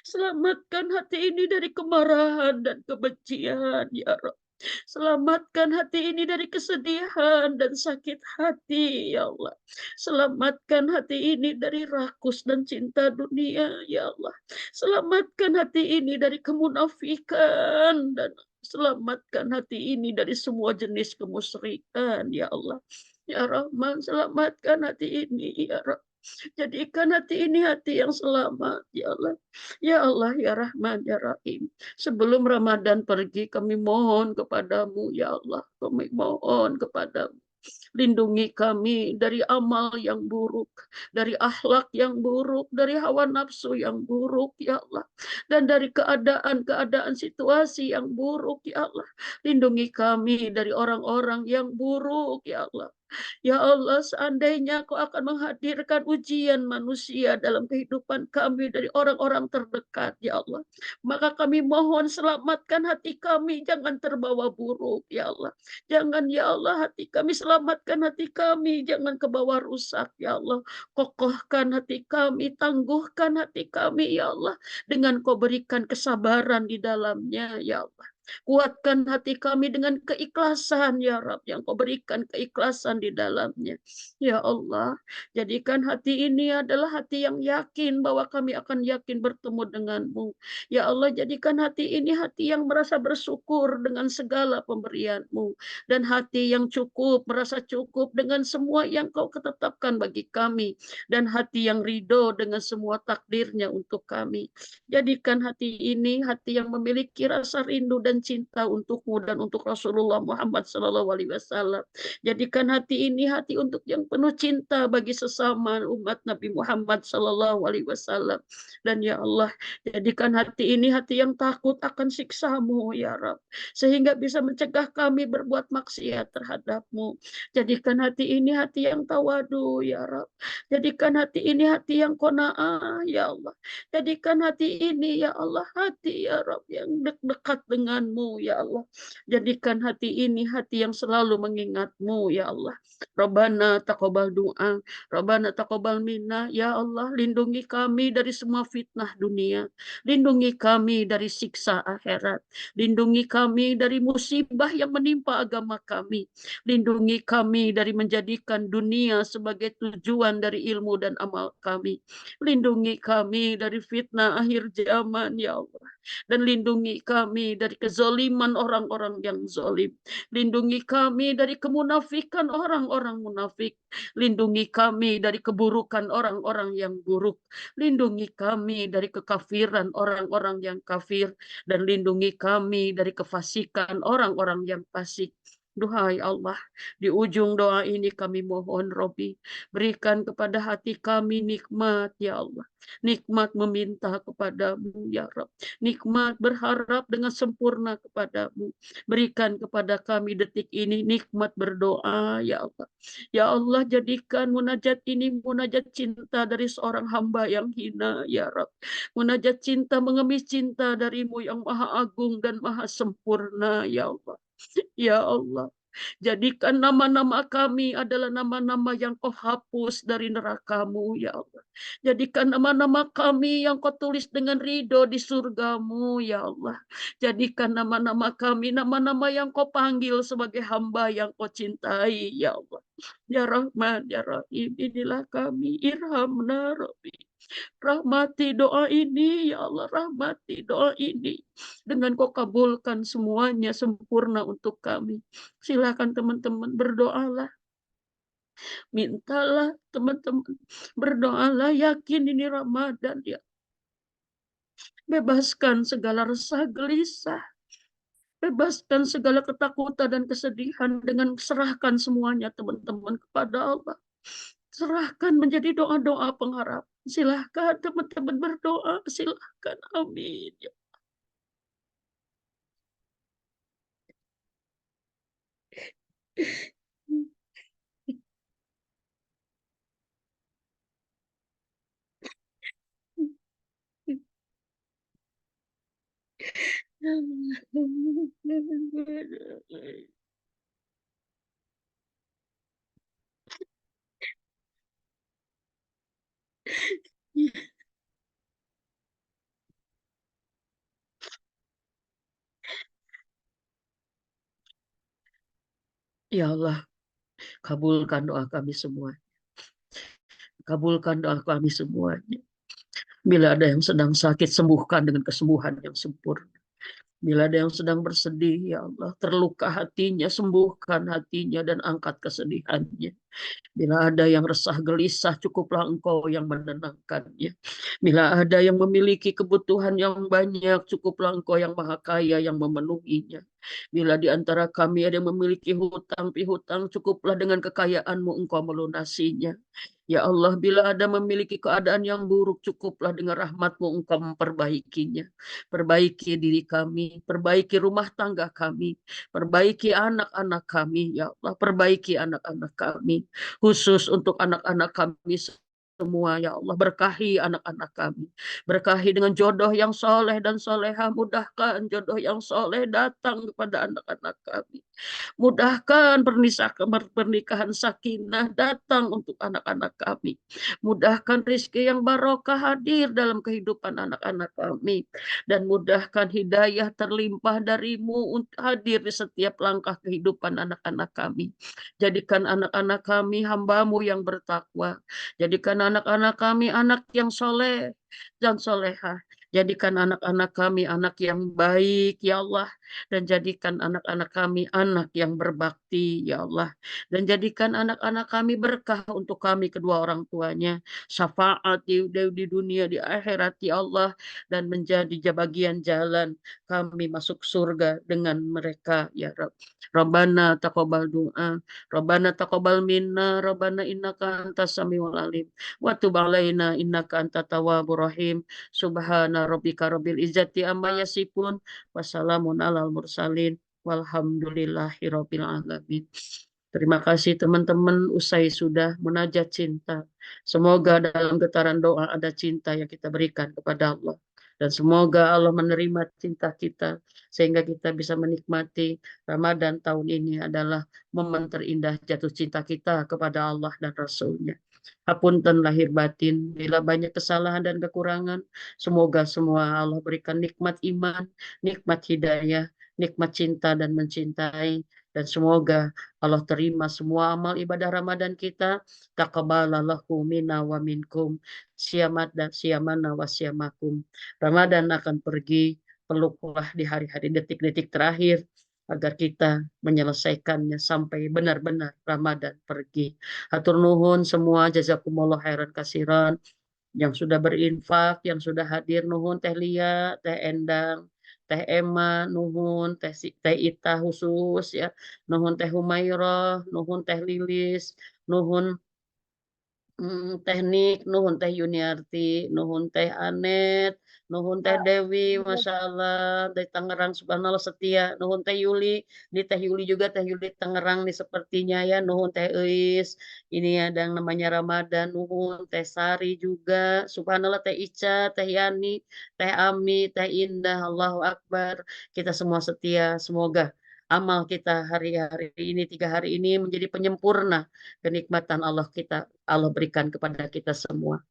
Selamatkan hati ini dari kemarahan dan kebencian, ya Rabb. Selamatkan hati ini dari kesedihan dan sakit hati, ya Allah. Selamatkan hati ini dari rakus dan cinta dunia, ya Allah. Selamatkan hati ini dari kemunafikan, dan selamatkan hati ini dari semua jenis kemusyrikan, ya Allah. Ya Rahman, selamatkan hati ini, ya Rabb. Jadikan hati ini hati yang selamat, ya Allah. Ya Allah, ya Rahman, ya Rahim. Sebelum Ramadan pergi, kami mohon kepadamu, ya Allah. Kami mohon kepadamu. Lindungi kami dari amal yang buruk, dari akhlak yang buruk, dari hawa nafsu yang buruk, ya Allah. Dan dari keadaan-keadaan situasi yang buruk, ya Allah. Lindungi kami dari orang-orang yang buruk, ya Allah. Ya Allah, seandainya Kau akan menghadirkan ujian manusia dalam kehidupan kami dari orang-orang terdekat, ya Allah, maka kami mohon selamatkan hati kami, jangan terbawa buruk, ya Allah. Jangan, ya Allah, hati kami, selamatkan hati kami, jangan kebawa rusak, ya Allah. Kokohkan hati kami, tangguhkan hati kami, ya Allah, dengan Kau berikan kesabaran di dalamnya, ya Allah. Kuatkan hati kami dengan keikhlasan, ya Rab, yang Kau berikan keikhlasan di dalamnya. Ya Allah, jadikan hati ini adalah hati yang yakin bahwa kami akan yakin bertemu denganmu. Ya Allah, jadikan hati ini hati yang merasa bersyukur dengan segala pemberianmu. Dan hati yang cukup, merasa cukup dengan semua yang Kau tetapkan bagi kami. Dan hati yang ridho dengan semua takdirnya untuk kami. Jadikan hati ini hati yang memiliki rasa rindu dan cinta untukmu dan untuk Rasulullah Muhammad SAW. Jadikan hati ini hati untuk yang penuh cinta bagi sesama umat Nabi Muhammad SAW. Dan ya Allah, jadikan hati ini hati yang takut akan siksamu, ya Rab. Sehingga bisa mencegah kami berbuat maksiat terhadapmu. Jadikan hati ini hati yang tawadu, ya Rab. Jadikan hati ini hati yang qanaah, ya Allah. Jadikan hati ini, ya Allah, hati, ya Rabb, yang dekat denganmu, ya Allah. Jadikan hati ini hati yang selalu mengingatmu, ya Allah. Rabbana taqabbal doa, Rabbana taqabbal minna, ya Allah, lindungi kami dari semua fitnah dunia. Lindungi kami dari siksa akhirat. Lindungi kami dari musibah yang menimpa agama kami. Lindungi kami dari menjadikan dunia sebagai tujuan dari ilmu dan amal kami. Lindungi kami dari fitnah akhir zaman, ya Allah. Dan lindungi kami dari kezoliman orang-orang yang zolim. Lindungi kami dari kemunafikan orang-orang munafik. Lindungi kami dari keburukan orang-orang yang buruk. Lindungi kami dari kekafiran orang-orang yang kafir. Dan lindungi kami dari kefasikan orang-orang yang fasik. Duhai Allah, di ujung doa ini kami mohon, Robi, berikan kepada hati kami nikmat, ya Allah. Nikmat meminta kepadamu, ya Rabb. Nikmat berharap dengan sempurna kepadamu. Berikan kepada kami detik ini nikmat berdoa, ya Allah. Ya Allah, jadikan munajat ini munajat cinta dari seorang hamba yang hina, ya Rabb. Munajat cinta mengemis cinta darimu yang maha agung dan maha sempurna, ya Allah. Ya Allah, jadikan nama-nama kami adalah nama-nama yang Kau hapus dari nerakamu, ya Allah. Jadikan nama-nama kami yang Kau tulis dengan ridho di surgamu, ya Allah. Jadikan nama-nama kami nama-nama yang Kau panggil sebagai hamba yang Kau cintai, ya Allah. Ya Rahman, ya Rahim, inilah kami, irhamna Rabbi. Rahmati doa ini, ya Allah, rahmati doa ini. Dengan Kau kabulkan semuanya sempurna untuk kami. Silakan teman-teman berdoalah, mintalah teman-teman, berdoalah, yakin ini Ramadan, ya. Bebaskan segala resah gelisah, bebaskan segala ketakutan dan kesedihan dengan serahkan semuanya teman-teman kepada Allah. Serahkan menjadi doa-doa pengharapan. Silahkan teman-teman berdoa, silahkan, amin. Ya Allah, kabulkan doa kami semua. Kabulkan doa kami semuanya. Bila ada yang sedang sakit, sembuhkan dengan kesembuhan yang sempurna. Bila ada yang sedang bersedih, ya Allah, terluka hatinya, sembuhkan hatinya dan angkat kesedihannya. Bila ada yang resah gelisah, cukuplah Engkau yang menenangkannya. Bila ada yang memiliki kebutuhan yang banyak, cukuplah Engkau yang maha kaya yang memenuhinya. Bila di antara kami ada yang memiliki hutang piutang, cukuplah dengan kekayaan-Mu Engkau melunasinya. Ya Allah, bila ada memiliki keadaan yang buruk, cukuplah dengan rahmat-Mu Engkau memperbaikinya. Perbaiki diri kami, perbaiki rumah tangga kami, perbaiki anak-anak kami, ya Allah, perbaiki anak-anak kami. Khusus untuk anak-anak kami semua, ya Allah, berkahi anak-anak kami. Berkahi dengan jodoh yang soleh dan soleha, mudahkan jodoh yang soleh datang kepada anak-anak kami. Mudahkan pernikahan sakinah datang untuk anak-anak kami. Mudahkan rizki yang barokah hadir dalam kehidupan anak-anak kami. Dan mudahkan hidayah terlimpah darimu untuk hadir di setiap langkah kehidupan anak-anak kami. Jadikan anak-anak kami hambamu yang bertakwa. Jadikan anak-anak kami anak yang soleh dan soleha. Jadikan anak-anak kami anak yang baik, ya Allah. Dan jadikan anak-anak kami anak yang berbakti, ya Allah. Dan jadikan anak-anak kami berkah untuk kami kedua orang tuanya. Syafaat di dunia, di akhirat, ya Allah. Dan menjadi bagian jalan kami masuk surga dengan mereka, ya Rabb. Rabbana taqabbal du'a. Rabbana taqabbal minna. Rabbana innaka antas samiul alim. Wa tub alaina innaka antat tawwabur rahim. Subhana rabbika rabbil izzati amma yasifun. Wassalamun alal mursalin. Walhamdulillahi rabbil alamin. Terima kasih teman-teman, usai sudah munajat cinta. Semoga dalam getaran doa ada cinta yang kita berikan kepada Allah. Dan semoga Allah menerima cinta kita sehingga kita bisa menikmati Ramadan tahun ini adalah momen terindah jatuh cinta kita kepada Allah dan Rasul-Nya. Hapunten lahir batin, bila banyak kesalahan dan kekurangan, semoga semua Allah berikan nikmat iman, nikmat hidayah, nikmat cinta dan mencintai, dan semoga Allah terima semua amal ibadah Ramadan kita. Taqabbalalahu minna wa minkum. Siamat dan siamana wa siamakum. Ramadan akan pergi, peluklah di hari-hari detik-detik terakhir agar kita menyelesaikannya sampai benar-benar Ramadan pergi. Hatur nuhun semua, jazakumullah khairan kasiran yang sudah berinfak, yang sudah hadir, nuhun Teh Lia, Teh Endang, Teh Emma, nuhun Teh Ita khusus ya, nuhun Teh Humairah, nuhun Teh Lilis, nuhun teknik, nuhun Teh Yuniarti, nuhun Teh Anet, nuhun Teh Dewi, Masya Allah, dari Tangerang, subhanallah setia, nuhun Teh Yuli, di Teh Yuli juga, Teh Yuli Tangerang nih sepertinya ya, nuhun Teh Eis, ini ada yang namanya Ramadan, nuhun Teh Sari juga, subhanallah Teh Ica, Teh Yani, Teh Ami, Teh Indah, Allahu Akbar, kita semua setia, semoga amal kita hari-hari ini, 3 hari ini menjadi penyempurna kenikmatan Allah berikan kepada kita semua.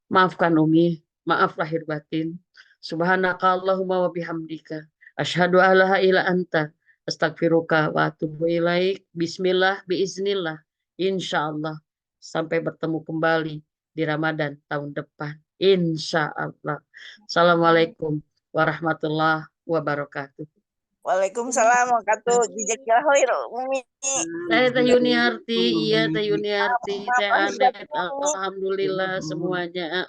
Maafkan Umi, maaf lahir batin. Subhanaka Allahumma wa bihamdika. Asyhadu alla ila anta. Astagfiruka wa atubu ilaik. Bismillah, biiznillah. Insya Allah. Sampai bertemu kembali di Ramadan tahun depan. Insya Allah. Assalamualaikum warahmatullahi wabarakatuh. Waalaikumsalam warahmatullahi wabarakatuh. Umi. Teh Yuniarti, iya Teh Yuniarti, Teh Maaf, Anet, Umi. alhamdulillah semuanya.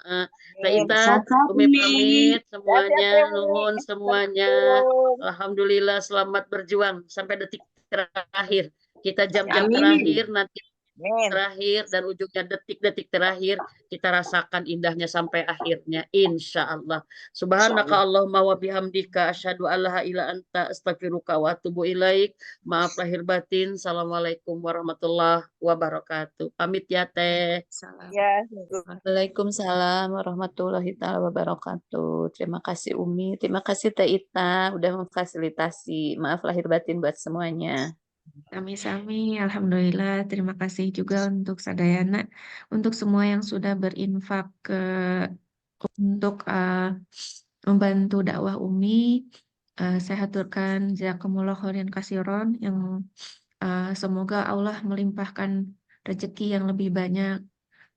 Teh Amin. Ita, Umi pamit semuanya, Sehat-sehat ya, Umi. nuhun semuanya. Assalamualaikum. Alhamdulillah selamat berjuang sampai detik terakhir. Kita jam-jam Amin. terakhir nanti Amin. terakhir dan ujungnya detik-detik terakhir kita rasakan indahnya sampai akhirnya insya Allah. Subhanaka Allahumma wa bihamdika asyhadu alla ila anta astaghfiruka wa atubu ilaik. Maaf lahir batin. Assalamualaikum warahmatullahi wabarakatuh. Pamit ya Teh. Ya, Waalaikumsalam warahmatullahi taala wabarakatuh. Terima kasih Umi, terima kasih Teh Ita udah memfasilitasi. Maaf lahir batin buat semuanya. Sami-sami, Alhamdulillah. Terima kasih juga untuk Sadayana, untuk semua yang sudah berinfak untuk membantu dakwah Umi. Saya haturkan jazakumullah khairan kasiron yang semoga Allah melimpahkan rezeki yang lebih banyak,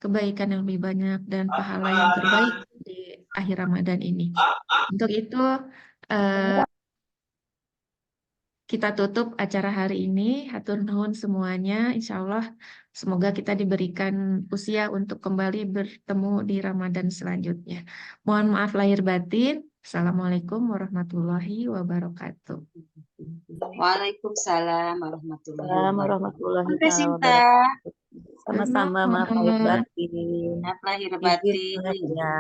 kebaikan yang lebih banyak, dan pahala yang terbaik di akhir Ramadan ini. Untuk itu, kita tutup acara hari ini. Hatur nuhun semuanya. Insya Allah semoga kita diberikan usia untuk kembali bertemu di Ramadan selanjutnya. Mohon maaf lahir batin. Assalamualaikum warahmatullahi wabarakatuh. Waalaikumsalam warahmatullahi Assalamualaikum wabarakatuh. warahmatullahi Sampai taala Sinta. wabarakatuh. Sama-sama, maaf lahir Selamat. batin. Maaf lahir Izin batin. ya.